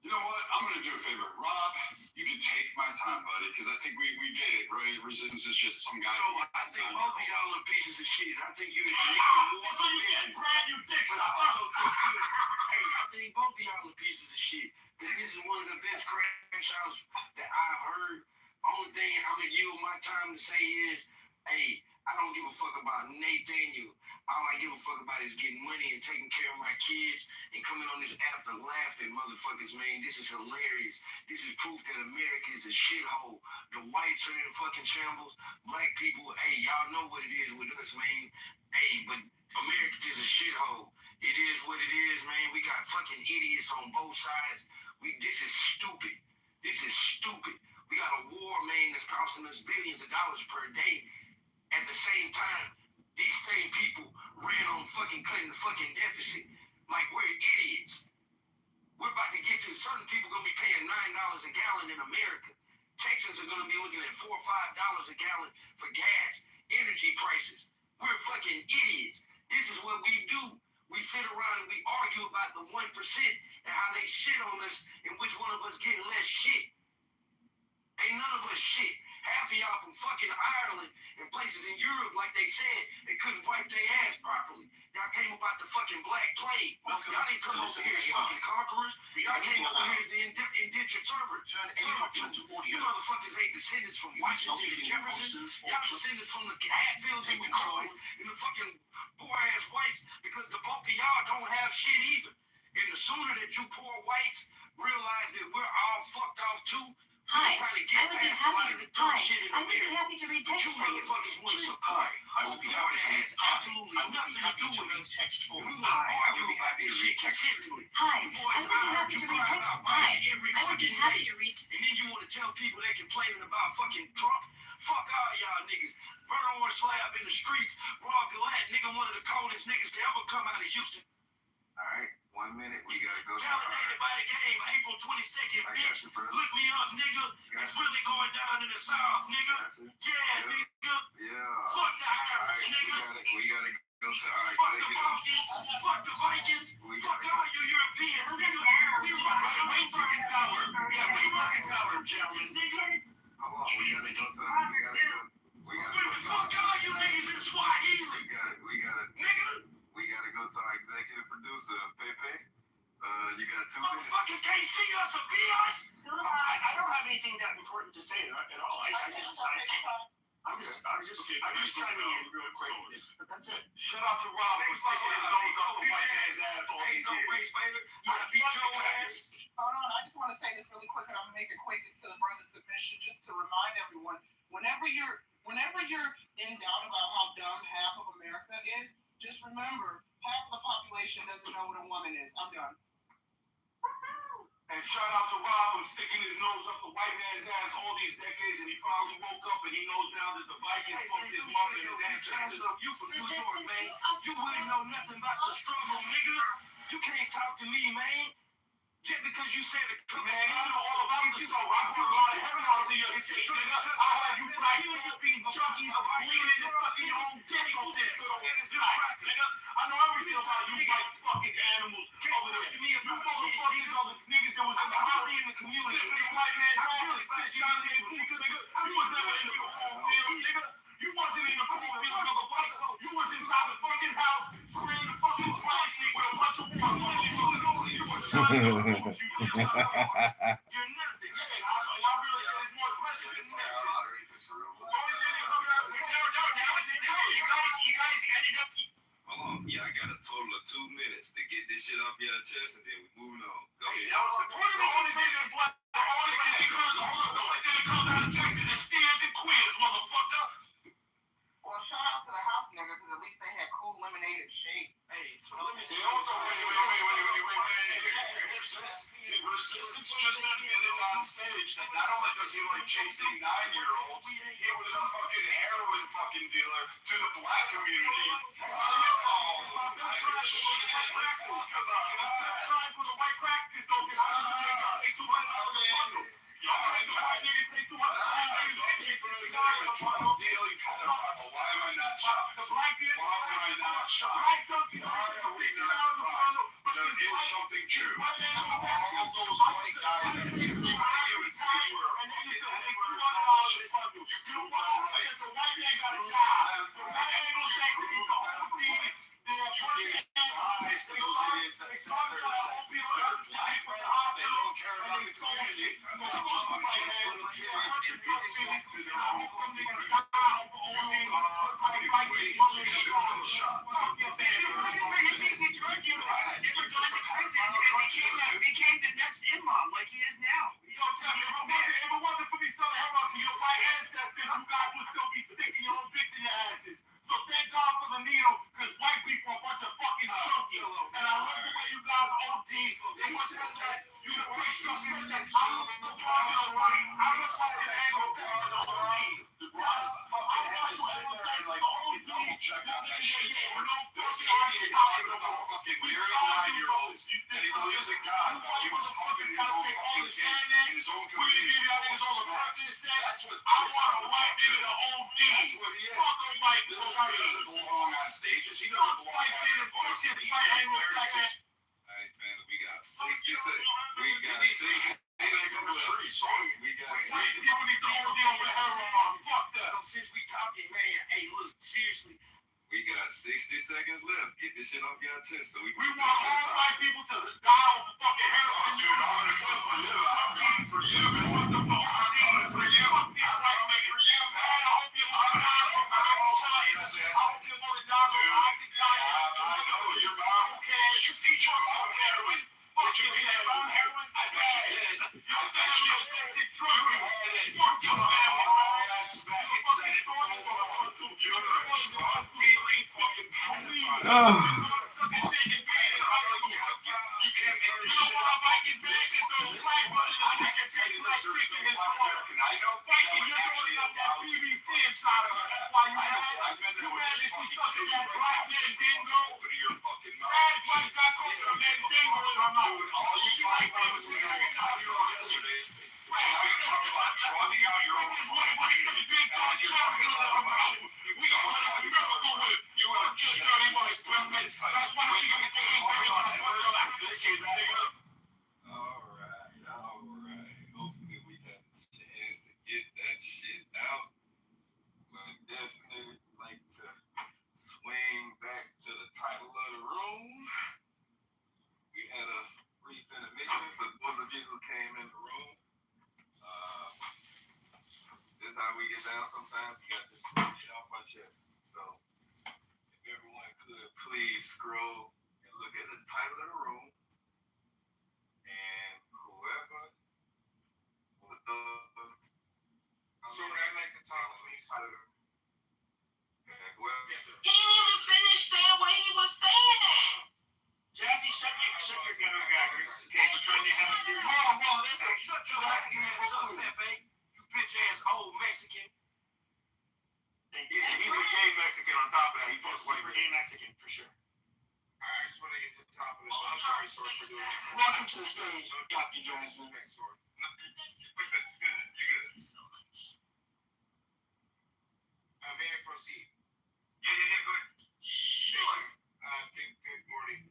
You know what? I'm going to do a favor. Rob, you can take my time, buddy, because I think we get it, right? Resistance is just some guy. So I think both of y'all are pieces of shit. I think you. So you said, Brad, you dick sucker. Hey, I think both of y'all are pieces of shit. This is one of the best crash outs that I've heard. Only thing I'm gonna yield my time to say is, hey, I don't give a fuck about Nathaniel. All I give a fuck about is getting money and taking care of my kids and coming on this app and laughing, motherfuckers, man. This is hilarious. This is proof that America is a shithole. The whites are in fucking shambles. Black people, hey, y'all know what it is with us, man. Hey, but America is a shithole. It is what it is, man. We got fucking idiots on both sides. This is stupid. This is stupid. We got a war, man, that's costing us billions of dollars per day. At the same time, these same people ran on fucking cutting the fucking deficit like we're idiots. We're about to get to certain people going to be paying $9 a gallon in America. Texans are going to be looking at $4 or $5 a gallon for gas, energy prices. We're fucking idiots. This is what we do. We sit around and we argue about the 1% and how they shit on us and which one of us getting less shit. Ain't none of us shit. Half of y'all from fucking Ireland and places in Europe, like they said, they couldn't wipe their ass properly. Y'all came about the fucking Black Plague. Welcome y'all didn't come over here as fucking conquerors. Y'all came over here as the indentured servants. You motherfuckers ain't descendants from Washington and Jefferson. Y'all descendants from the Hatfields and McCoys and the fucking poor-ass whites because the bulk of y'all don't have shit either. And the sooner that you poor whites realize that we're all fucked off too, Hi, I would be happy to read text for you. Choose support. I would be happy to read text for you. Hi, I would be happy to read text for you. Hi, I would be happy to read text. Hi, I would be happy to read. And then you want to tell people they complaining about fucking Trump? Fuck all y'all niggas. Burn orange slab in the streets. Rob Gillette, nigga, one of the coldest niggas to ever come out of Houston. All right, 1 minute. We gotta go. Validated by the game, April 22nd, bitch. Look me up, nigga. It's really going down in the South, nigga. Yeah, nigga. Yeah. Fuck the Irish, nigga. We gotta go to our Fuck the Falcons. Fuck the Vikings. Fuck all you Europeans, nigga. We rock fucking power. Yeah, we rocking power, gentlemen, nigga. Hold on, we gotta go. Fuck all you niggas in Swahili. Nigga. We gotta go to our executive producer, Pepe. You got 2 minutes. Motherfuckers can't see us or be us. I don't have anything that important to say at all. I'm just chiming in real quick. But that's it. Shout out to Rob for sticking his nose up the white man's ass all these years. Hold on, I just want to say this really quick, and I'm gonna make it quick. It's to the brother's submission, just to remind everyone. Whenever you're in doubt about how dumb half of America is, just remember, half of the population doesn't know what a woman is. I'm done. And shout out to Rob for sticking his nose up the white man's ass all these decades, and he finally woke up and he knows now that the Vikings fucked his mother and his ancestors. You from New York, man. You wouldn't know nothing about the struggle, nigga. You can't talk to me, man. Just because you said it, man, you know all about the struggle. I put a lot of heaven out to your state, nigga. I had you black junkies bleeding and sucking your own dicks on this good old black, nigga. I know everything about you white fucking animals over there. You motherfuckers are the niggas that was in the house in the community. Sniffing the white man's ass and spitting out their boots, nigga. You was never in the cornfield, nigga. You wasn't in the cornfield, motherfucker. You was inside the fucking house, spraying the fucking place with a bunch of water, motherfucker. You was trying to you're nothing. Yeah, I really think it's more special than Texas. The only thing that comes out, you guys ended up. Hold on, yeah, I got a total of 2 minutes to get this shit off your chest, and then we moving on. Go ahead. That was the only thing that comes out of Texas is steers and queers, motherfucker. Well, shout out to the house nigga, because at least they had cool lemonade and shake. Hey, so let me say. Also, wait. Simpsons just admitted on stage that not only does he like chasing 9-year-olds, he was a fucking heroin fucking dealer to the black community. Something true. All those white guys that you and say you were a fucking you do right. So white man got a job. The white man gonna say he's the whole thing. They're working eyes to those idiots that say they're black brothers. They don't care about the community. They're just like chase little kids and get swept to their own fucking people. You are fucking ways to shoot them shots. Became the next imam like he is now. If it wasn't for me selling heroin to your white ancestors, you guys would still be sticking your own dicks in your asses. So thank God for the needle, because white people are a bunch of fucking junkies. And I love the way you guys OD. They said that you the rich said that I don't know why you're right. I don't know why you're angry. I want you to like fucking double check on that shit. This idiot talking about fucking 9-year-olds and he believes in God. He was fucking his own fucking kids in his own community. That's what I want a white nigga to OD. That's what he is. This guy doesn't belong on stages. He doesn't belong on voice. Alright, fam, we got 60 seconds. We got 60 seconds. We got 60. People need to OD over heroin. Fuck that. Since we talking, man, hey, look, seriously. We got 60 seconds left. Get this shit off your chest so we can. We want all white people to die over fucking heroin. Dude, I'm gonna come for you. I'm coming for you. I'm coming for you. I'm coming for you, man. I hope you want to die. I hope you want to die. I know your mom. Did you feed your mom heroin? Did you feed your mom heroin? I bet you did. I bet you did. You had it. You come on all that smack and said it. You're a dealing fucking pedophile. Alright. Hopefully we have a chance to get that shit out. But definitely like to swing back to the title of the room. We had a brief intermission for those of you who came in the room. This is how we get down sometimes. We got this shit off our chest. So if everyone could please scroll and look at the title of the room. And whoever would So I'd like to talk, please. Whoever. He didn't even finish saying what he was saying. Jazzy, shut your gutter gaggers. Okay, we're trying to have a serious. Whoa, listen, shut your ass up, Pepe. You bitch ass old Mexican. He's a gay Mexican on top of that. He fucks with a gay Mexican for sure. I just want to get to the top of this. I'm sorry, Sword, for doing this. Welcome to the stage, Dr. Jasmine. Thanks, Sword. You're good. May I proceed? Yeah, go ahead. Sure. Good morning.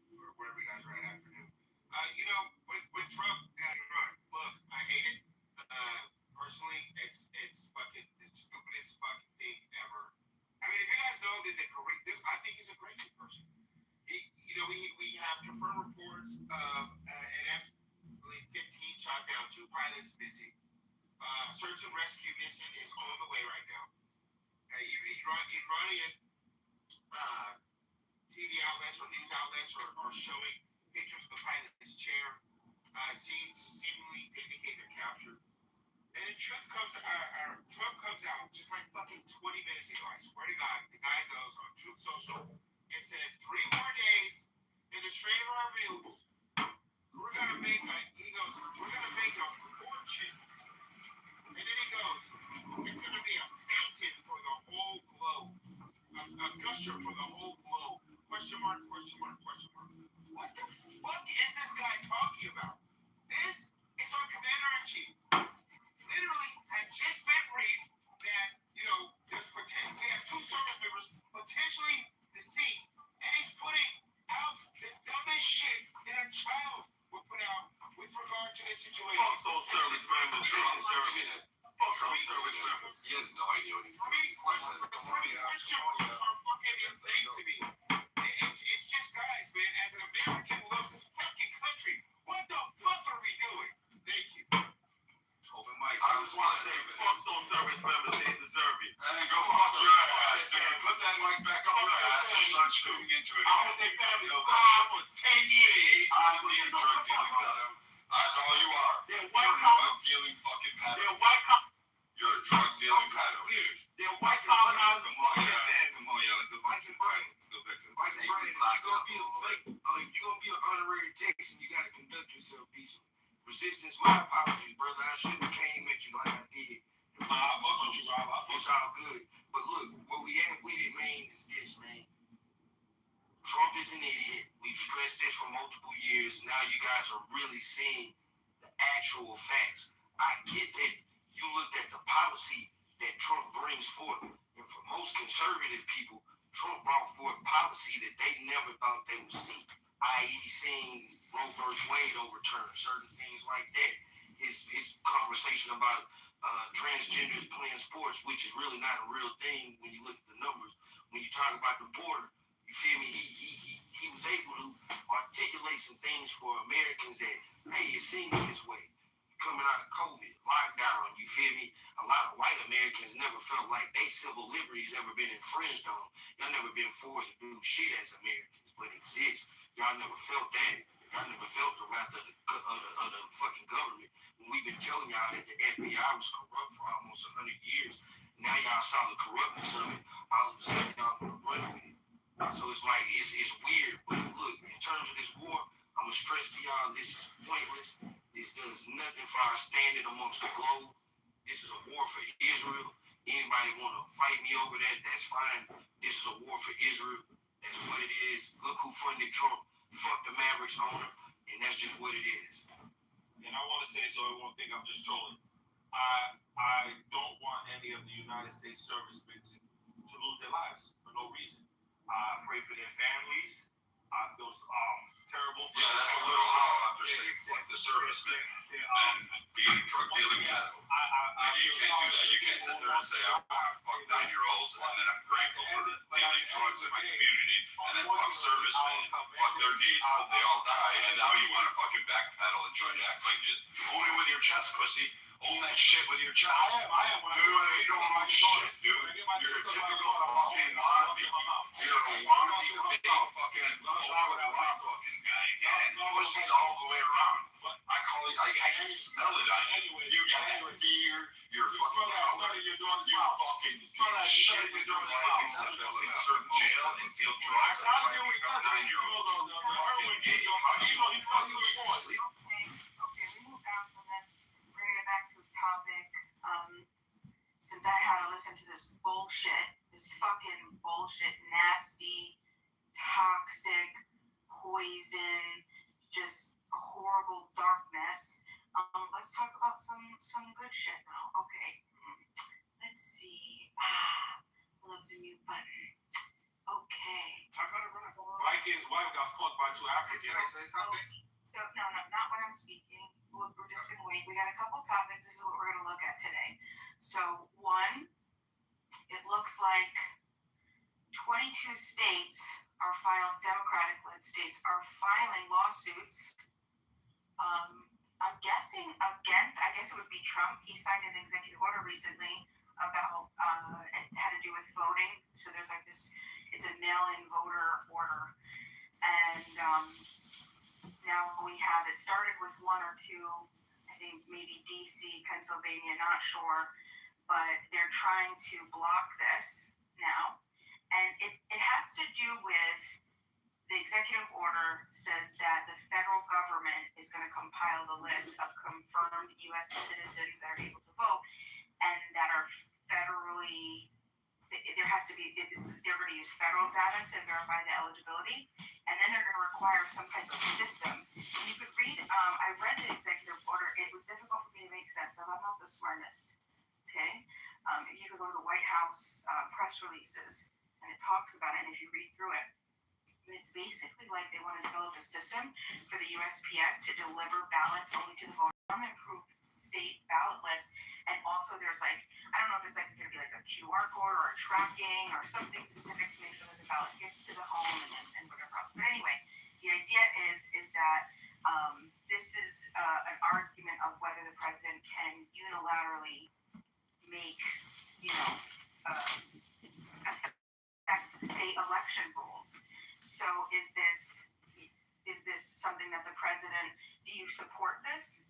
Wherever you guys are at, afternoon. With Trump, look, I hate it. Personally, it's fucking the stupidest fucking thing ever. I mean, if you guys know that I think he's a crazy person. We have confirmed reports of an F-15 shot down, 2 pilots missing. Search and rescue mission is on the way right now. Iranian TV outlets or news outlets are showing pictures of the pilot's chair, seemingly to indicate their capture. And then Trump comes out just like fucking 20 minutes ago. I swear to God, the guy goes on Truth Social and says 3 more days in the straight of our views, we're gonna make a fortune. And then he goes, it's going to be a fountain for the whole globe. A gusher for the whole globe. Question mark, question mark, question mark. What the fuck is this guy talking about? This is our commander-in-chief. Literally had just been briefed that, we have 2 service members potentially deceased, and he's putting out the dumbest shit that a child would put out with regard to this situation. Fuck those service members. Fuck those service members. He has no idea what he's doing. The questions are fucking insane to me. It's just guys, man, as an American who loves this fucking country, what the fuck are we doing? Thank you. Open mic. I just want to say, fuck those service members. They deserve it. And go fuck your ass, dude. Put that mic back up your ass and start scooting into it. I hope they family cry for 10 years. I'm being drug dealing pedo. That's all you are. They're You're white a collar. drug dealing fucking pedo. They're white collar. You're a drug dealing pedo. They're white colonizers. Come on, yeah. Let's go back to the title. Let's go back to the title. If you're gonna be an honorary Texan, you gotta conduct yourself decently. Resistance, my apologies, brother. I shouldn't have came at you like I did. I fuck with you, Rob. It's all good. But look, what we at with it, man, is this, man. Trump is an idiot. We've stressed this for multiple years. Now you guys are really seeing the actual facts. I get that you looked at the policy that Trump brings forth. And for most conservative people, Trump brought forth policy that they never thought they would see, i.e. seeing Roe vs. Wade overturned, certain things like that. His conversation about transgenders playing sports, which is really not a real thing when you look at the numbers. When you talk about the border, you feel me? He was able to articulate some things for Americans that, hey, it seems this way. Coming out of COVID, lockdown, you feel me? A lot of white Americans never felt like their civil liberties ever been infringed on. Y'all never been forced to do shit as Americans, but it exists. Y'all never felt that. Y'all never felt the wrath of the fucking government. When we've been telling y'all that the FBI was corrupt for almost 100 years, now y'all saw the corruptness of it. All of a sudden, y'all want to run with it. So it's like, it's weird. But look, in terms of this war, I'm going to stress to y'all, this is pointless. This does nothing for our standing amongst the globe. This is a war for Israel. Anybody want to fight me over that, that's fine. This is a war for Israel. That's what it is. Look who funded Trump. Fuck the Mavericks owner. And that's just what it is. And I want to say, so everyone think I'm just trolling. I don't want any of the United States servicemen to lose their lives for no reason. I pray for their families. I feel terrible for Yeah, that's a little hard after saying fuck the servicemen and being a drug dealing pedo. You can't do that. You can't sit there and say, I want to fuck 9-year-olds and then I'm grateful for dealing drugs in my community and then fuck servicemen, fuck their needs, hope they all die, and now you want to fucking backpedal and try to act like you own it with your chest, pussy. Own that shit with your chest. I am. You don't want shit, dude. You're a typical fucking wannabe. You're a wannabe fake fucking fucking guy. Get it? Pussy's all the way around. I call it, I can smell it on you. You got that fear. You're fucking coward. You fucking shit with your life except that like serve jail and deal drugs and try to pick up 9-year-olds. Fucking gay. How do you fucking sleep? Okay, we move on from this. Bring it back to a topic. Since I had to listen to this bullshit, this fucking bullshit, nasty, toxic, poison, just horrible darkness. Let's talk about some good shit now. Okay. Let's see. Love the mute button. Okay. Vikings' wife got fucked by 2 Africans. Can I say something? So, no, not when I'm speaking. We're just going to wait. We got a couple topics. This is what we're going to look at today. So, one, it looks like 22 states are filing, Democratic-led states are filing lawsuits. I'm guessing against, I guess it would be Trump. He signed an executive order recently about, it had to do with voting. So there's like this, it's a mail-in voter order. And now we have, it started with 1 or 2, I think maybe DC, Pennsylvania, not sure. But they're trying to block this now. And it has to do with the executive order says that the federal government is going to compile the list of confirmed U.S. citizens that are able to vote and that are federally, there has to be, they're going to use federal data to verify the eligibility, and then they're going to require some type of system. And you could read, I read the executive order, it was difficult for me to make sense of, I'm not the smartest, okay? If you could go to the White House press releases, and it talks about it, and if you read through it, it's basically like they want to develop a system for the USPS to deliver ballots only to the voter on the approved state ballot list. And also there's like, I don't know if it's like going to be like a QR code or a tracking or something specific to make sure that the ballot gets to the home and whatever else. But anyway, the idea is that this is an argument of whether the president can unilaterally make, affect state election rules. So is this something that the president, do you support this?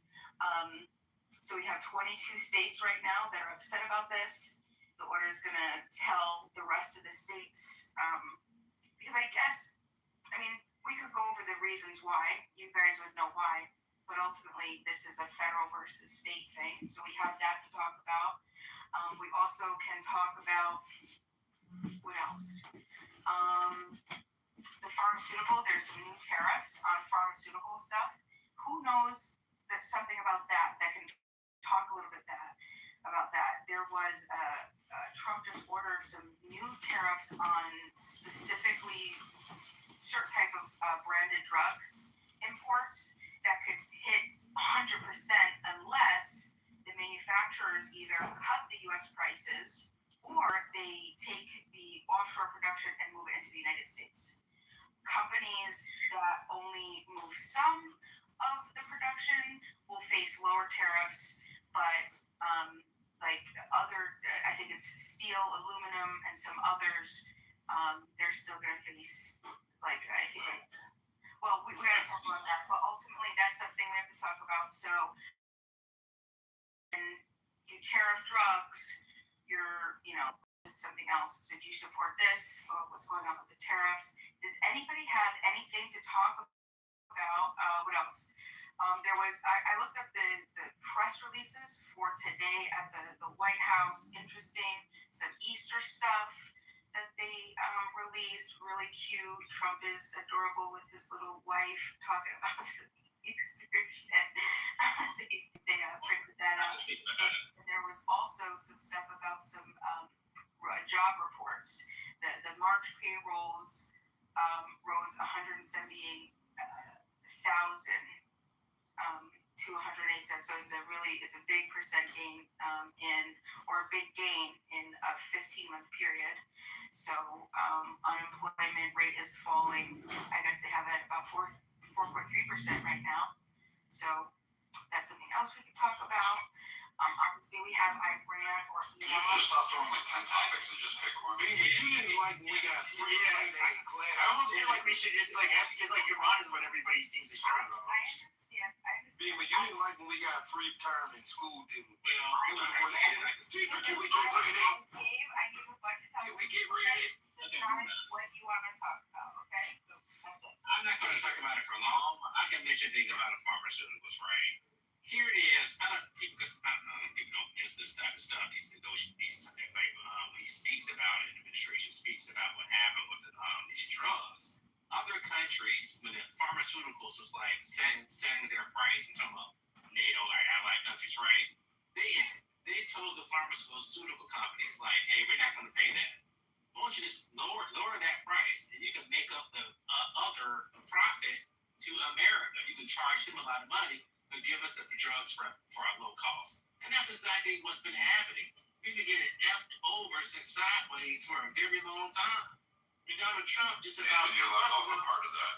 So we have 22 states right now that are upset about this. The order is going to tell the rest of the states, because I guess, I mean, we could go over the reasons why, you guys would know why, but ultimately this is a federal versus state thing. So we have that to talk about. We also can talk about, what else? The pharmaceutical, there's some new tariffs on pharmaceutical stuff. Who knows there's something about that can talk a little bit about that. There was Trump just ordered some new tariffs on specifically certain type of branded drug imports that could hit 100% unless the manufacturers either cut the U.S. prices or they take the offshore production and move it into the United States. Companies that only move some of the production will face lower tariffs, but like other, I think it's steel, aluminum, and some others, they're still going to face, like, I think, well, we got to talk about that, but ultimately that's something we have to talk about. So, when you tariff drugs, you're, something else. So do you support this? Or what's going on with the tariffs? Does anybody have anything to talk about? What else? There was, I looked up the press releases for today at the White House. Interesting. Some Easter stuff that they released. Really cute. Trump is adorable with his little wife talking about some Easter shit. they printed that out. And there was also some stuff about some job reports. The March payrolls rose 178,000 to 108 cents. So it's a big percent gain or a big gain in a 15-month period. So unemployment rate is falling. I guess they have it at about 4.3% right now. So that's something else we could talk about. Obviously, we have Iran or Can you just stop throwing like 10 topics and just pick one? You didn't like when we got free Friday in class. I almost feel like we should just because Iran is what everybody seems to care about. I understand. But you didn't like when we got free term in school, did we? Well, Can we drink rid of it? I gave a bunch of time. Can we get rid of it? Decide what you want to talk about, okay? I'm not going to talk about it for long. I can mention thing about the pharmaceuticals, right? Here it is. People don't miss this type of stuff. These negotiations, when he speaks about it, the administration speaks about what happened with these drugs. Other countries, when the pharmaceuticals was like setting their price, and talking about NATO or allied countries, right? They told the pharmaceutical companies like, hey, we're not going to pay that. Why don't you just lower that price, and you can make up the other profit to America. You can charge them a lot of money, but give us the drugs for a low cost. And that's exactly what's been happening. We've been getting effed over since sideways for a very long time. And Donald Trump just about... Nathan, you left off a part of that.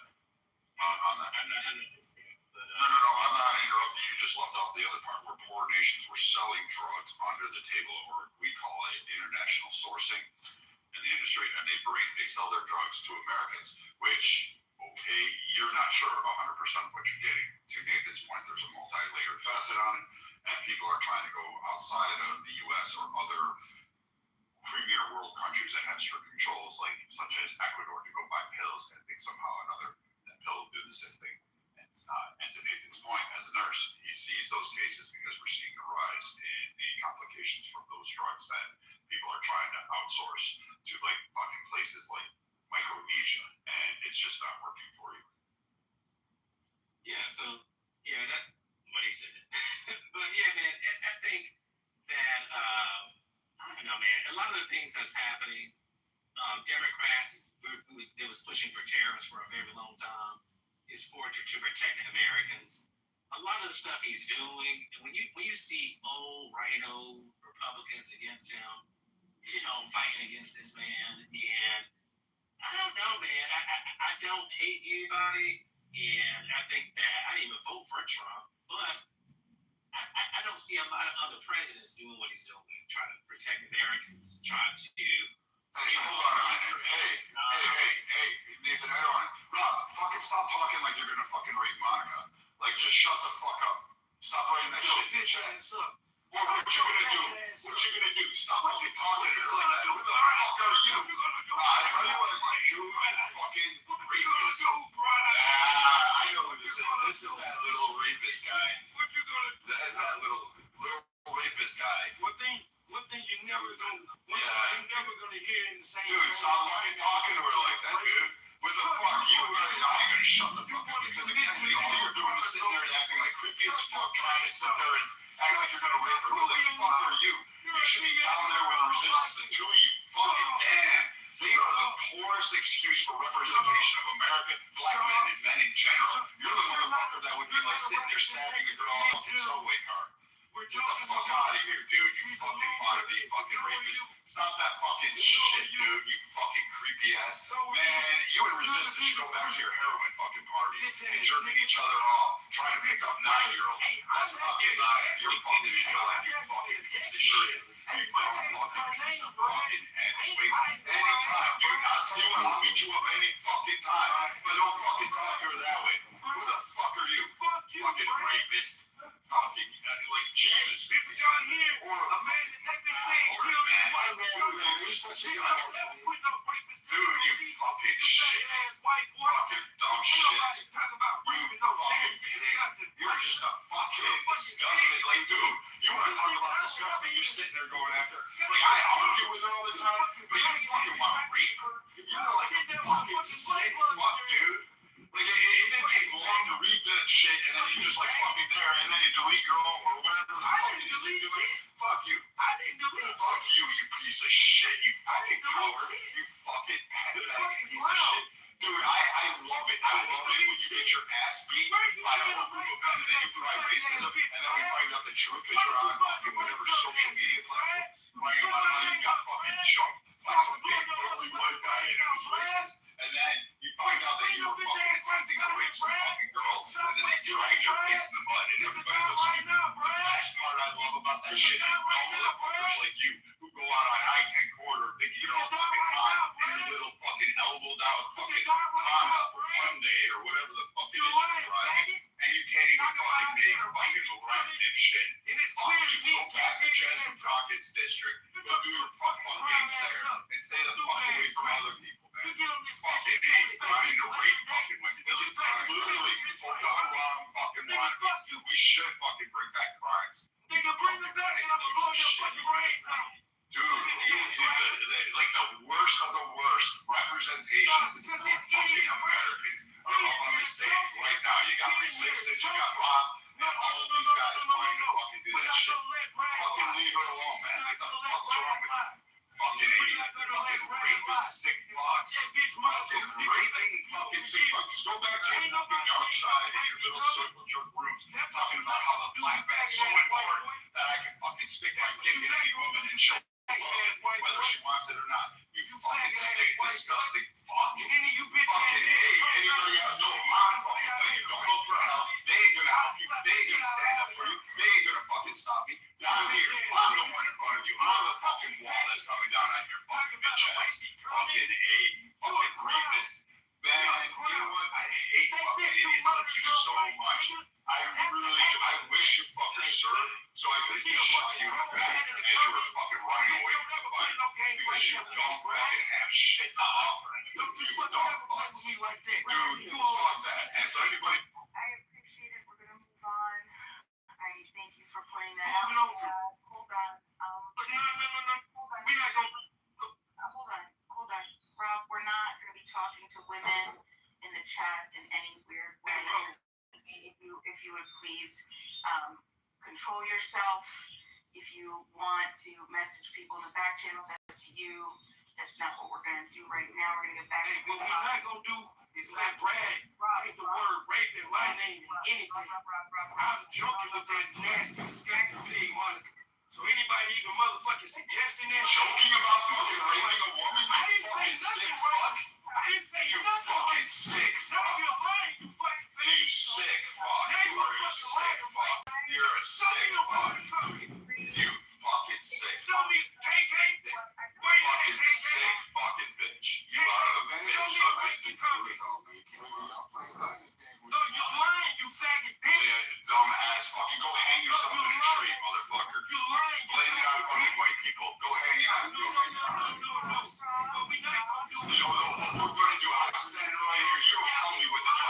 On that. I'm not understanding. But, No, I'm not interrupting you. You just left off the other part where poor nations were selling drugs under the table, or we call it international sourcing in the industry, and they sell their drugs to Americans, which, okay, you're not sure of 100% what you're getting. To Nathan's point, there's a multi-layered facet on it, and people are trying to go outside of the U.S. or other premier world countries that have strict controls, like such as Ecuador, to go buy pills, and I think somehow or another that pill will do the same thing. And it's not. And to Nathan's point, as a nurse, he sees those cases because we're seeing the rise in the complications from those drugs that people are trying to outsource to like fucking places like Micronesia, and it's just not working for you. Yeah, so that what he said. But yeah, man, I think that I don't know, man. A lot of the things that's happening, Democrats they was pushing for tariffs for a very long time. His support to protect Americans. A lot of the stuff he's doing, and when you see old rhino Republicans against him, fighting against this man, and I don't know, man. I don't hate anybody, and I think that I didn't even vote for Trump, but I don't see a lot of other presidents doing what he's doing, trying to protect Americans, trying to. Hey, hold on a minute. Hey, Nathan, I don't want to. Rob, fucking stop talking like you're gonna fucking rape Monica. Like, just shut the fuck up. Stop writing that shit in the chat. What you gonna do? What you gonna do? Stop fucking talking to her like that. Who the fuck are you? I tell you what, you fucking rapist. I know who this is. This is that little rapist guy. What you gonna do? That's that little rapist guy. One thing you never gonna hear in the same. Dude, stop fucking talking to her like that, dude. What the fuck? You gonna shut the fuck up, because again, all you're doing is sitting there acting like creepy as fuck, trying to sit there and act like you're gonna rape her. Who the fuck are you? You should be down there with resistance until you fucking damn. They are the poorest excuse for representation of America, black men, and men in general. You're the motherfucker that would be like sitting there stabbing a girl on a subway car. Get the fuck out of here, dude. You fucking wannabe fucking rapist. Stop that fucking shit, dude. You fucking creepy ass. Man, you and resistance should go back to your heroin fucking parties and jerking each other off, trying to pick up 9-year-olds. That's not getting out of your fucking intellect, you fucking piece of shit. You dumb fucking piece of fucking headspace. Anytime, dude. I'll tell you what, I'll meet you up any fucking time. But don't fucking talk to her that way. Who the fuck are you? Fucking rapist. Fucking, like, Jesus. People down here, a man detective saying killed his wife. Dude, you fucking shit. Fucking dumb shit. You fucking pig. You're just a fucking disgusting. Like, dude, you want to talk about disgusting? You're sitting there going after. Like, I argue with her all the time, but you fucking want to rape her? You're like a fucking sick fuck, dude. Like, it didn't take long to read that shit, and then you just like fucking there, and then you delete your own or whatever the fuck you did. Fuck you. I didn't delete it. Fuck you, you piece of shit. You fucking coward. You fucking pathetic piece of shit. Dude, I love it. I love it when you get your ass beat by a whole group of men, and then you cry racism, and then we find out the truth because you're on fucking whatever social media platform. Crying about how you got fucking jumped by some big burly white guy and it was racist. And then you find out that you were fucking attempting to rape some fucking girl, and then they dragged your face in the mud, and everybody looks stupid. The best part I love about that shit is dumb motherfuckers like you who go out on I-10 corridor thinking you're all fucking hot in your little fucking elbowed out fucking Honda or Hyundai or whatever the fuck it is you're driving, and you can't even fucking make fucking rent and shit. Fuck you, go back to Jasmine Crockett's district, go do your fucking games there, and stay the fuck away from other people, man. Fucking hate trying to rape fucking women. Literally, for no wrong fucking one, we should fucking bring back crimes. They can bring them back and I'm gonna blow your fucking brains out. Dude, like the worst of the worst representation of fucking Americans are up on the stage right now. You got resistance, you got Rob, and all of these guys trying to fucking do that shit. Fucking leave her alone, man. What the fuck's wrong with you? Fucking idiot. Fucking rapist, sick fucks. Fucking raping fucking sick fucks. Go back to your fucking dark side and your little circle jerk groups talking about how the black man's so important that I can fucking stick my dick in any woman and show whether she wants it or not. You fucking sick, disgusting fuck. Fucking hey, anybody out? No, I'm fucking telling you, don't look for help. They ain't gonna help you. They ain't gonna stand up for you. They ain't gonna fucking stop me. I'm here. I'm the one in front of you. I'm the fucking wall that's coming down on your fucking bitch ass. Fucking A. Fucking rapist. Man, you know what? I hate fucking idiots like you so much. I really do. I wish you fuckers served so I could have shot you in the back as you were fucking running away from the fight. Don't you fucking ever fuck with me like that. Dude, You all fuck that. And so anybody. I appreciate it. We're gonna move on. I thank you for pointing that Moving out. on. Hold on. But no. Hold on. We're not gonna. Hold on. Rob, we're not gonna be talking to women in the chat in any weird way. If you would please control yourself. If you want to message people in the back channels, that's up to you. That's not what we're gonna do right now. We're gonna get back to What we're not gonna do is let Brad take the word rape in my name and anything. I'm joking with that nasty, disgusting thing, Monica. So anybody even motherfucking suggesting that? Joking about fucking raping a woman? You fucking sick fuck. I didn't say You nothing. fucking sick Now fuck. you're lying, you fucking You sick fuck. You are a sick fuck. You're a sick fuck. You fucking sick Show fuck. me KK. Where you at, Fucking KK? sick fucking bitch. You are a bitch. Show me a fucking comment. No, you're lying, you faggot bitch. Yeah, dumb ass fucking go hang yourself in a tree, motherfucker. You're lying. Blame it on fucking white people. Go hang it on. Go hang it on. No. What we not gonna do You know what we're gonna do? I'm standing right here. You don't tell me what to do.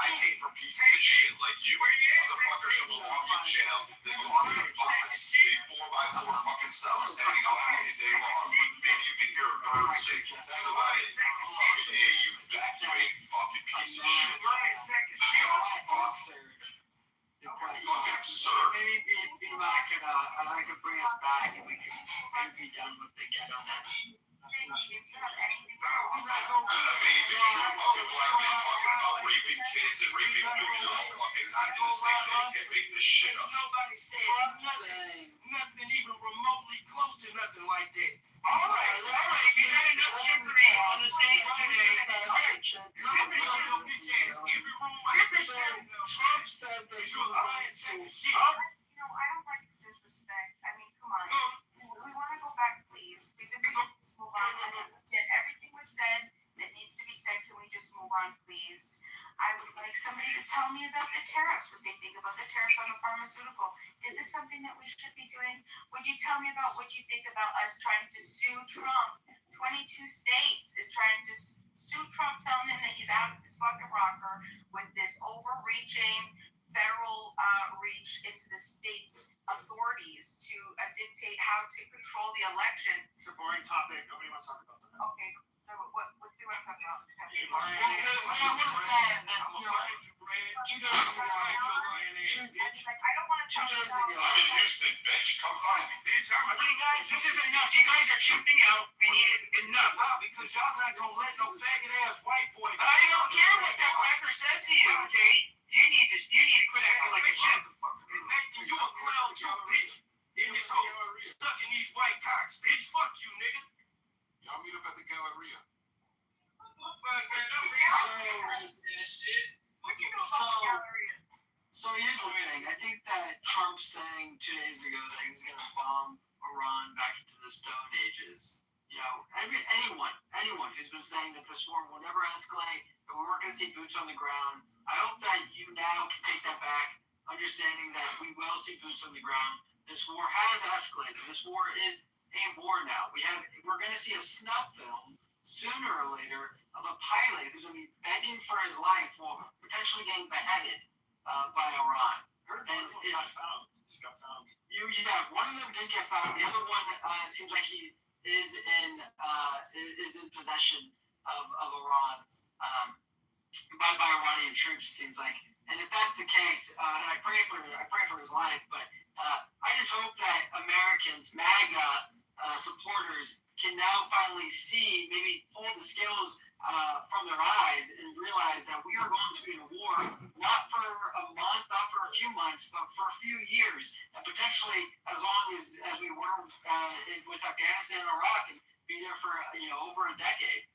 I take from pieces of shit like you. Motherfuckers who belong in jail. They belong in office. Be 4x4 fucking cells standing out all day long. Maybe you can hear a bird sing. That's about it. Fucking A, you evacuate fucking piece of shit. Fucking absurd. Maybe be back and I could bring us back and we could maybe be done with the ghetto mess. An amazing show. Fucking black men talking about raping kids and raping women. All fucking I do the same thing. You can't make this shit up. Nobody said nothing even remotely close to nothing like that. All right. You had enough trickery on the stage today. Trump said that You're a lying sack of shit. I don't like the disrespect. I mean, come on. We want to go back, please. Please, if we can just move on. Everything was said that needs to be said. Can we just move on, please? I would like somebody to tell me about the tariffs, what they think about the tariffs on the pharmaceutical. Is this something that we should be doing? Would you tell me about what you think about us trying to sue Trump? 22 states is trying to sue Trump, telling him that he's out of his fucking rocker with this overreaching federal reach into the state's authorities to dictate how to control the election. It's a boring topic. Nobody wants to talk about that. Okay, so what do you want to talk about? I don't want to talk about. I'm in Houston, bitch. Come find me. Okay, guys, this is enough. You guys are chipping out. We need it enough. Because y'all not gonna let no faggot ass white boy. I don't care what that cracker says to you, okay? You need to quit acting like a chimp. And Nathan, you a clown too, bitch. In this whole sucking these white cocks, bitch. Fuck you, nigga. Y'all meet up at the Galleria. What do you know about the Galleria? So here's the thing. I think that Trump saying 2 days ago that he was going to bomb Iran back into the Stone Ages. Anyone who's been saying that this war will never escalate, that we weren't going to see boots on the ground, I hope that you now can take that back, understanding that we will see boots on the ground. This war has escalated. This war is a war now. We're going to see a snuff film sooner or later of a pilot who's going to be begging for his life while potentially getting beheaded by Iran. And Just got found. one of them did get found. The other one seems like he is in possession of Iran by Iranian troops. It seems like, and if that's the case, and I pray for his life. But I just hope that Americans, MAGA supporters, can now finally see, maybe pull the scales from their eyes and realize that we are going to be in a war, not for a month, not for a few months, but for a few years, and potentially as long as we were with Afghanistan and Iraq, and be there for over a decade.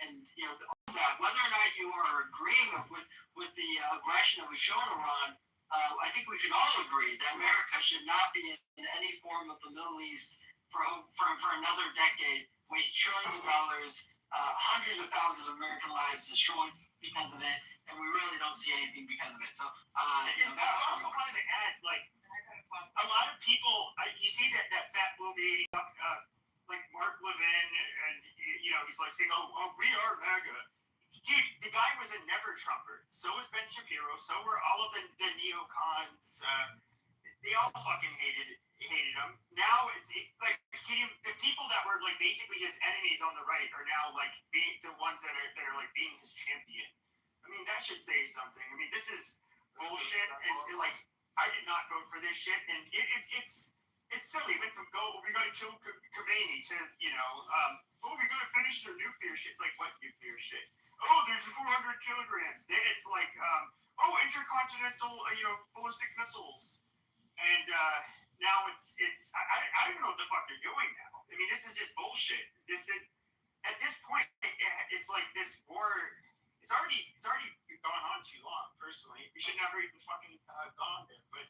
And all that, whether or not you are agreeing with the aggression that was shown Iran, I think we can all agree that America should not be in any form of the Middle East for another decade, waste trillions of dollars, hundreds of thousands of American lives destroyed because of it, and we really don't see anything because of it. So, I also wanted to add, like, a lot of people, you see that fat movie, like Mark Levin, and he's like saying, "Oh, we are MAGA." Dude, the guy was a never Trumper. So was Ben Shapiro. So were all of the neocons. They all fucking hated him. Now like the people that were like basically his enemies on the right are now like being the ones that are like being his champion. I mean, that should say something. I mean, this is bullshit, and like I did not vote for this shit, and it's silly. It went from we got to kill Khomeini to we got to finish their nuclear shit. It's like, what nuclear shit? Oh, there's 400 kilograms. Then it's like intercontinental ballistic missiles. And now it's I don't know what the fuck they're doing now. I mean, this is just bullshit. At this point, it's like this war. It's already gone on too long. Personally, we should never even fucking gone there. But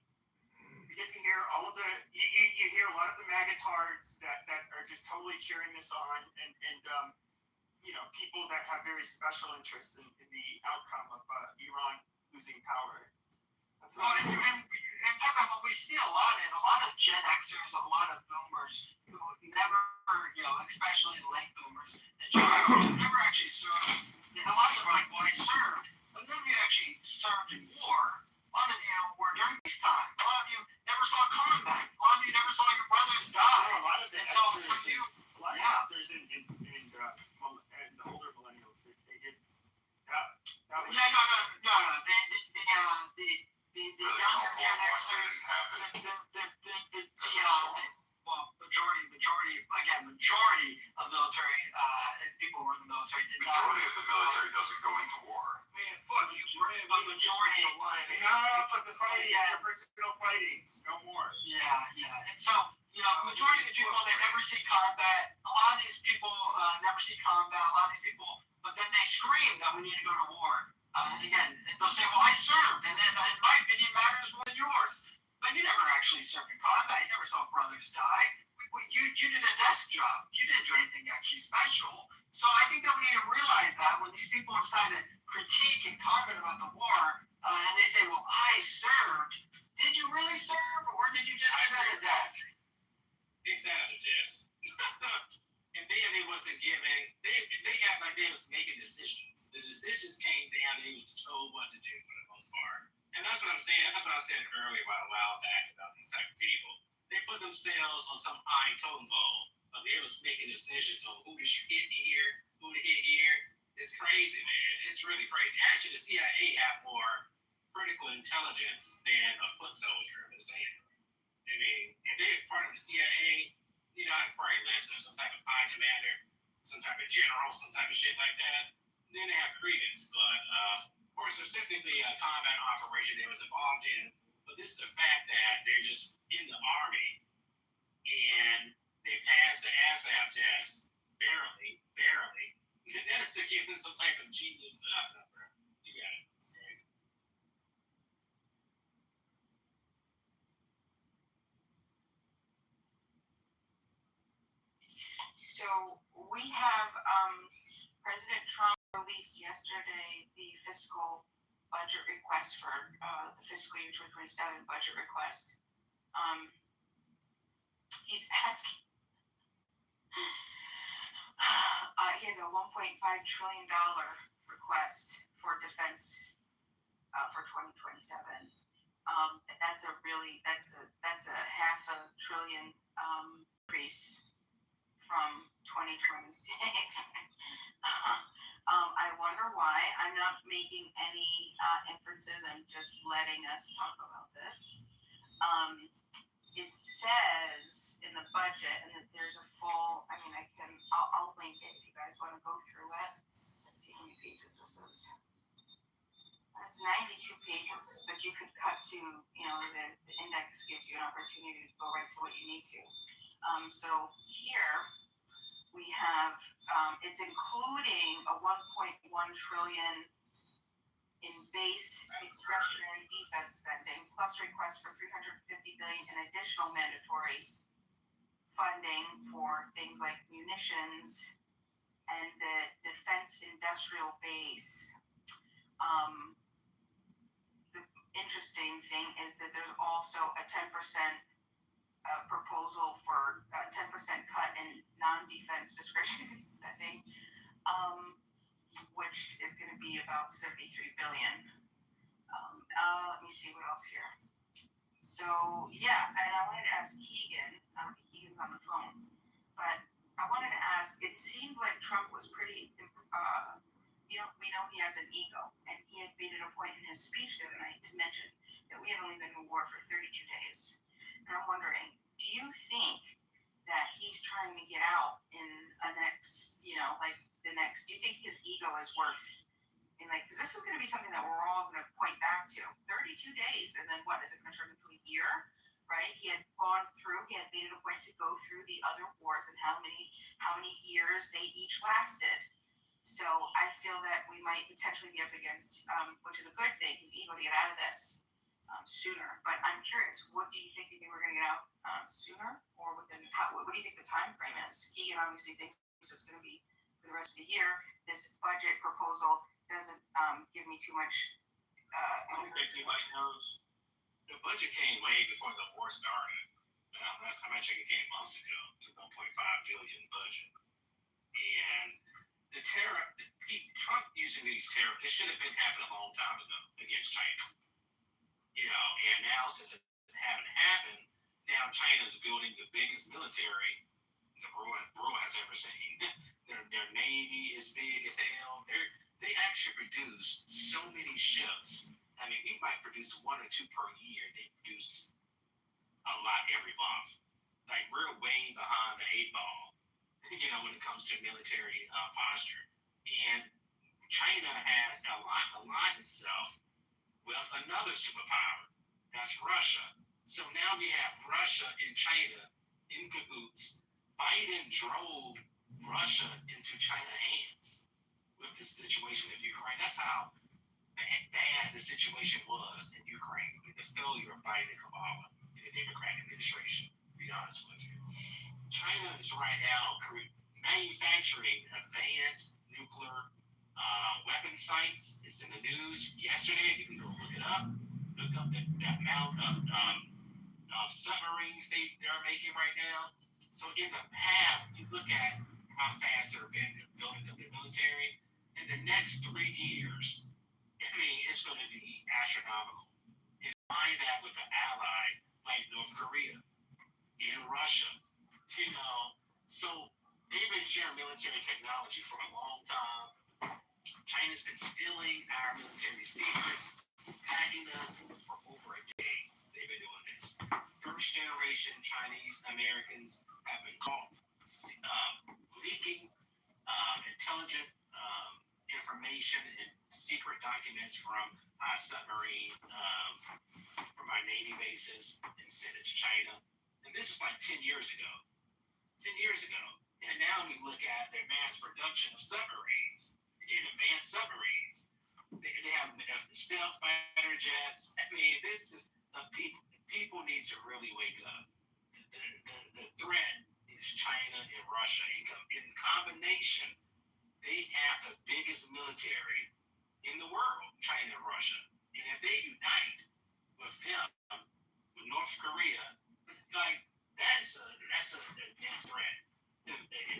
we get to hear all of you hear a lot of the MAGA-tards that are just totally cheering this on, and people that have very special interest in the outcome of Iran losing power. Well, and what we see a lot is a lot of Gen Xers, a lot of boomers who never, especially late boomers, and Gen Xers who never actually served. A lot of them are like, well, I served, but none of you actually served in war. A lot of you were during peacetime. A lot of you never saw combat. A lot of you never saw your brothers die. A lot of the Xers and the older millennials, they did that. The younger Gen Xers, majority of military people who were in the military did not. Majority of the military doesn't go into war. Man, fuck you, Brad. But majority of but the fighting, personal fighting, no more. Yeah. And so, majority of the people, they never see combat. A lot of these people never see combat. A lot of these people, but then they scream that we need to go to war. And again, they'll say, well, I served, and then in my opinion matters more than yours. But you never actually served in combat. You never saw brothers die. You did a desk job. You didn't do anything actually special. So I think that we need to realize that when these people decide to critique and comment about the war, and they say, well, I served, did you really serve, or did you just sit at a desk? They sat at a desk. And then they wasn't giving, they act like they was making decisions. The decisions came down, they was told what to do for the most part. And that's what I'm saying. That's what I said earlier a while back about these type of people. They put themselves on some iron totem pole, but they was making decisions on who to hit here, who to hit here. It's crazy, man. It's really crazy. Actually, the CIA have more critical intelligence than a foot soldier. I'm just saying. I mean, if they're part of the CIA, I'd probably listen to some type of high commander, some type of general, some type of shit like that. Then they have credence. But or specifically a combat operation they was involved in. But this is the fact that they're just in the Army and they passed the ASVAB test barely. And then it's to give them some type of genius number. You got it. It's crazy. So we have President Trump released yesterday the fiscal budget request for the fiscal year 2027 budget request. He's asking, he has a $1.5 trillion request for defense for 2027. That's a half a trillion increase from 2026. I wonder why. I'm not making any inferences. I'm just letting us talk about this. It says in the budget, and there's a full. I'll link it if you guys want to go through it. Let's see how many pages this is. It's 92 pages, but you could cut to, the index gives you an opportunity to go right to what you need to. So here we have, it's including a 1.1 trillion in base discretionary defense spending, plus requests for $350 billion in additional mandatory funding for things like munitions and the defense industrial base. The interesting thing is that there's also a 10% a proposal for a 10% cut in non-defense discretionary spending, which is going to be about $73 billion. Let me see what else here. So yeah, and I wanted to ask Keegan. I don't think Keegan's on the phone, but I wanted to ask. It seemed like Trump was pretty. We know he has an ego, and he had made it a point in his speech the other night to mention that we had only been in war for 32 days. And I'm wondering, do you think that he's trying to get out in a next, do you think his ego is worth? Because this is going to be something that we're all going to point back to. 32 days, and then what, is it going to turn into a year, right? He had made it a point to go through the other wars and how many years they each lasted. So I feel that we might potentially be up against, which is a good thing, his ego to get out of this sooner. But I'm curious, what do you think? Do you think we're going to get out sooner, or what do you think the time frame is? Keegan obviously thinks it's going to be for the rest of the year. This budget proposal doesn't give me too much. I don't think anybody knows. The budget came way before the war started. Last time I checked, it came months ago. It's a $1.5 billion budget. And the tariff, Trump using these tariffs, it should have been happening a long time ago against China. And now since it haven't happened, now China's building the biggest military the world has ever seen. Their navy is big as hell. They actually produce so many ships. I mean, we might produce 1 or 2 per year. They produce a lot every month. Like, we're way behind the 8 ball, when it comes to military posture. And China has aligned itself with another superpower. That's Russia. So now we have Russia and China in cahoots. Biden drove Russia into China's hands with this situation of Ukraine. That's how bad the situation was in Ukraine with the failure of Biden and Kamala in the Democratic administration, to be honest with you. China is right now manufacturing advanced nuclear weapon sites. It's in the news yesterday. You can go look it up. Look up the amount of submarines they're making right now. So in the past, you look at how fast they're building up the military. In the next 3 years, it's going to be astronomical. And combine that with an ally like North Korea and Russia, So they've been sharing military technology for a long time. China's been stealing our military secrets, hacking us for over a decade. They've been doing this. First generation Chinese Americans have been caught leaking intelligent information and secret documents from our submarine, from our Navy bases, and sent it to China. And this was like 10 years ago. 10 years ago. And now we look at their mass production of submarines and advanced submarines. They have stealth fighter jets. This is people need to really wake up. The threat is China and Russia. In combination, they have the biggest military in the world, China and Russia. And if they unite with them, with North Korea, that's a next threat.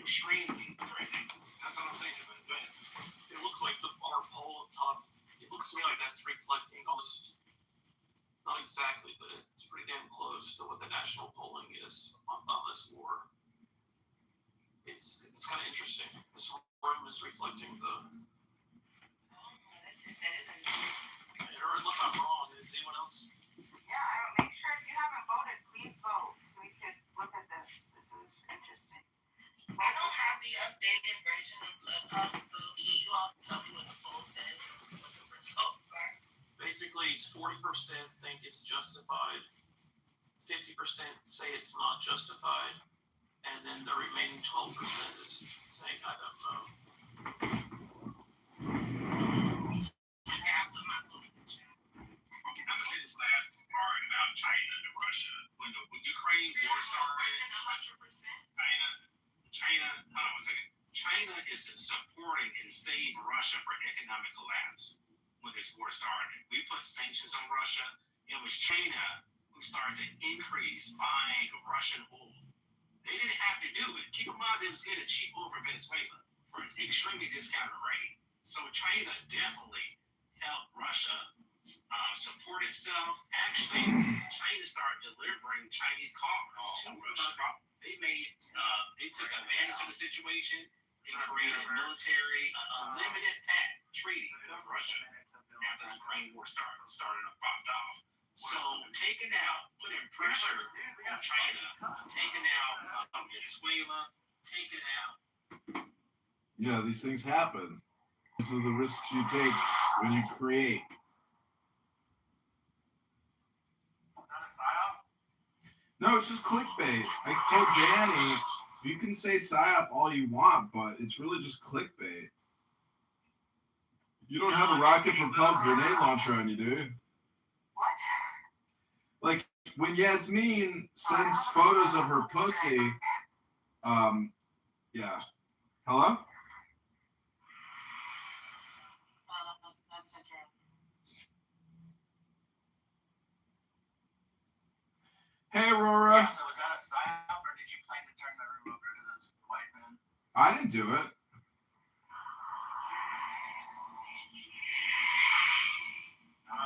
Extremely threatening. That's all I'm saying about it. Go ahead. It looks like our poll up top, it looks to me like that's reflecting almost, not exactly, but it's pretty damn close to what the national polling is on this war. It's kind of interesting. This room is reflecting the. That is interesting. Unless I'm wrong, is anyone else? Yeah, make sure if you haven't voted, please vote so we could look at this. This is interesting. I don't have the updated version of Clubhouse, so can you all tell me what the poll says, what the results are? Basically, it's 40% think it's justified, 50% say it's not justified, and then the remaining 12% is saying I don't know. I'm gonna say this last part about China and Russia. When Ukraine war started, China is supporting and saving Russia for economic collapse when this war started. We put sanctions on Russia. It was China who started to increase buying Russian oil. They didn't have to do it. Keep in mind they was getting cheap oil from Venezuela for an extremely discounted rate. So China definitely helped Russia support itself. Actually, China started delivering Chinese cars to Russia. They took advantage of the situation and created military, unlimited pact treaty with Russia after the Ukraine war started to pop off. So taking out, putting pressure on China, taking out Venezuela, taking out. Yeah, these things happen. These are the risks you take when you create. No, it's just clickbait. I told Danny, you can say PSYOP all you want, but it's really just clickbait. You don't have a rocket-propelled grenade launcher on you, dude. What? Like, when Yasmin sends photos of her pussy, yeah. Hello? That's okay. Hey, Aurora. Yeah, so was that a PSYOP, or did you plan to turn the room over to those white men? I didn't do it.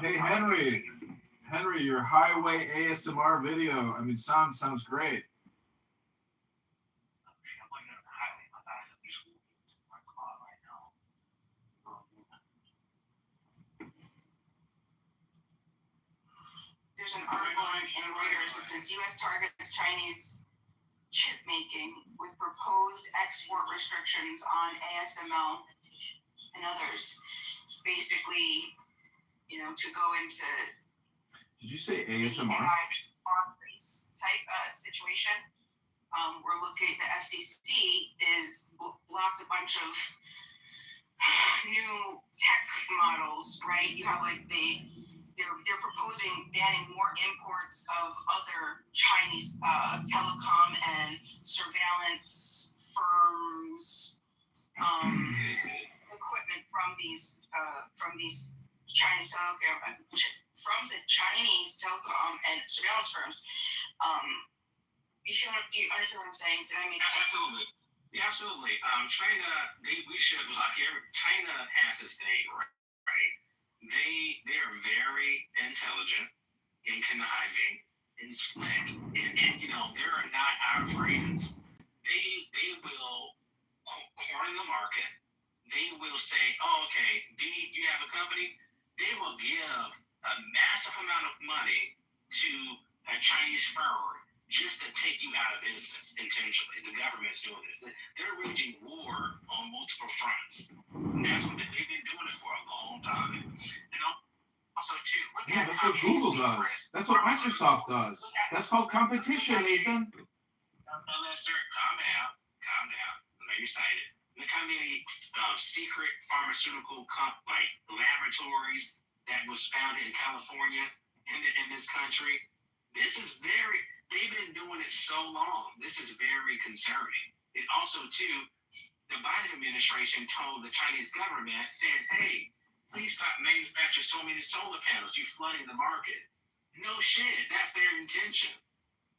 Hey, Henry. Henry, your highway ASMR video, sounds great. There's an article in Reuters that says U.S. targets Chinese chip making with proposed export restrictions on ASML and others. Basically, to go into Did you say the ASMR? anti-race type situation. We're looking, the FCC is blocked a bunch of new tech models, right? You have they're proposing banning more imports of other Chinese telecom and surveillance firms equipment from these Chinese telecom from the Chinese telecom and surveillance firms. Do you understand what I'm saying? Did I make sense? Absolutely. Yeah, absolutely. China, we should block China has this thing, right? They are very intelligent and conniving and slick, and they're not our friends. They will corner the market. They will say, "Oh, okay, you have a company." They will give a massive amount of money to a Chinese firm just to take you out of business intentionally. The government's doing this. They're waging war on multiple fronts. That's what they've been doing it for a long time. And also, too, Yeah, that's what Google does. That's what Microsoft does. That's called competition, Nathan. Lester, calm down. I know you're excited. Look how many secret pharmaceutical laboratories that was founded in California in this country. They've been doing it so long. This is very concerning. And also, too, the Biden administration told the Chinese government, saying, "Hey, please stop manufacturing so many solar panels. You're flooding the market." No shit. That's their intention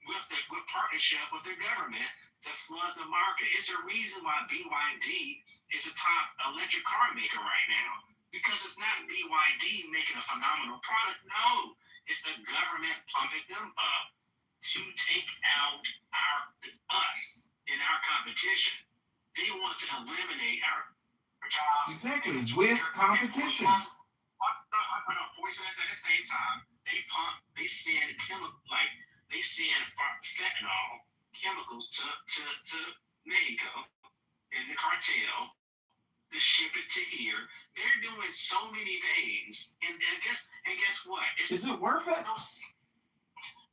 with partnership with their government to flood the market. It's a reason why BYD is a top electric car maker right now. Because it's not BYD making a phenomenal product. No, it's the government pumping them up to take out us in our competition. They want to eliminate our jobs. Exactly, with competition. Poisonous at the same time. They send fentanyl chemicals to Mexico in the cartel to ship it to here. They're doing so many things, and guess what? Is it worth it?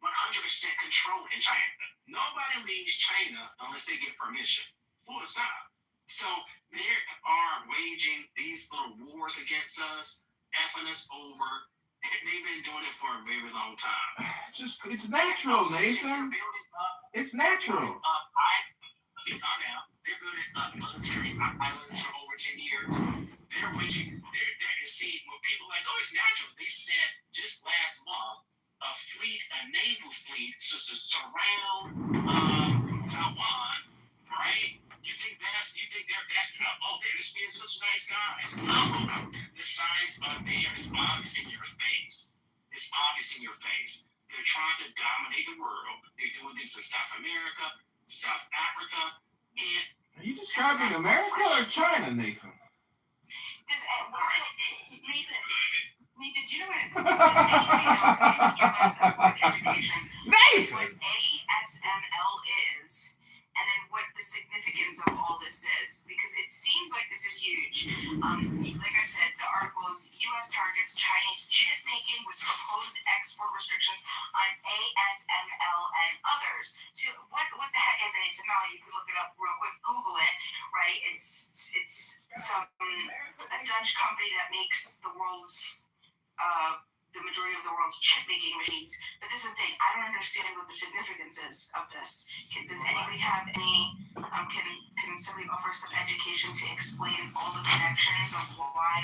100% control in China. Nobody leaves China unless they get permission. Full stop. So they are waging these little wars against us, effing us over. They've been doing it for a very long time. It's natural, Nathan. It's natural. Calm down. They're building up military islands for over 10 years. They're waging. See, when people are like, "Oh, it's natural," they said just last month, a army to surround Taiwan, right? You think they're destined? Oh, they're just being such nice guys. No, the signs are there. It's obvious in your face. It's obvious in your face. They're trying to dominate the world. They're doing things in South America, South Africa, and Are you describing America or China, Nathan? Nathan, do you know what does anybody know give us a quick education? Nathan! What ASML is, and then what the significance of all this is, because it seems like this is huge. Like I said, the article is U.S. targets Chinese chip making with proposed export restrictions on ASML and others. So what the heck is ASML? You can look it up real quick, Google it, right? It's a Dutch company that makes the majority of the world's chip making machines. But this is the thing, I don't understand what the significance is of this. Does anybody have any, can somebody offer some education to explain all the connections of why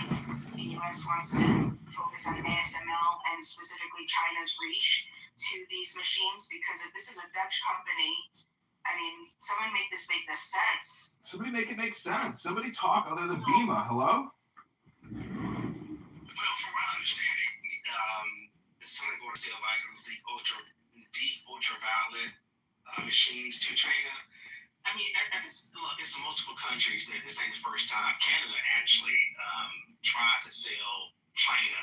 the US wants to focus on ASML and specifically China's reach to these machines? Because if this is a Dutch company, I mean, someone make this sense. Somebody make it make sense. Somebody talk other than Bima. Hello? Well, from my understanding, something going to say like deep ultraviolet machines to China. I mean, look, it's multiple countries. This ain't the first time. Canada actually tried to sell China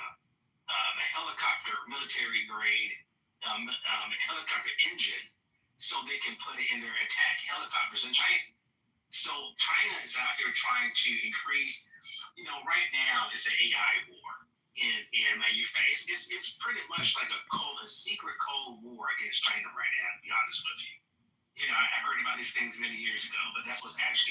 a helicopter, military grade helicopter engine, so they can put it in their attack helicopters in China. So China is out here trying to increase. Right now it's an AI war in manufacturing. It's pretty much like a secret cold war against China right now, to be honest with you. I heard about these things many years ago, but that's what's actually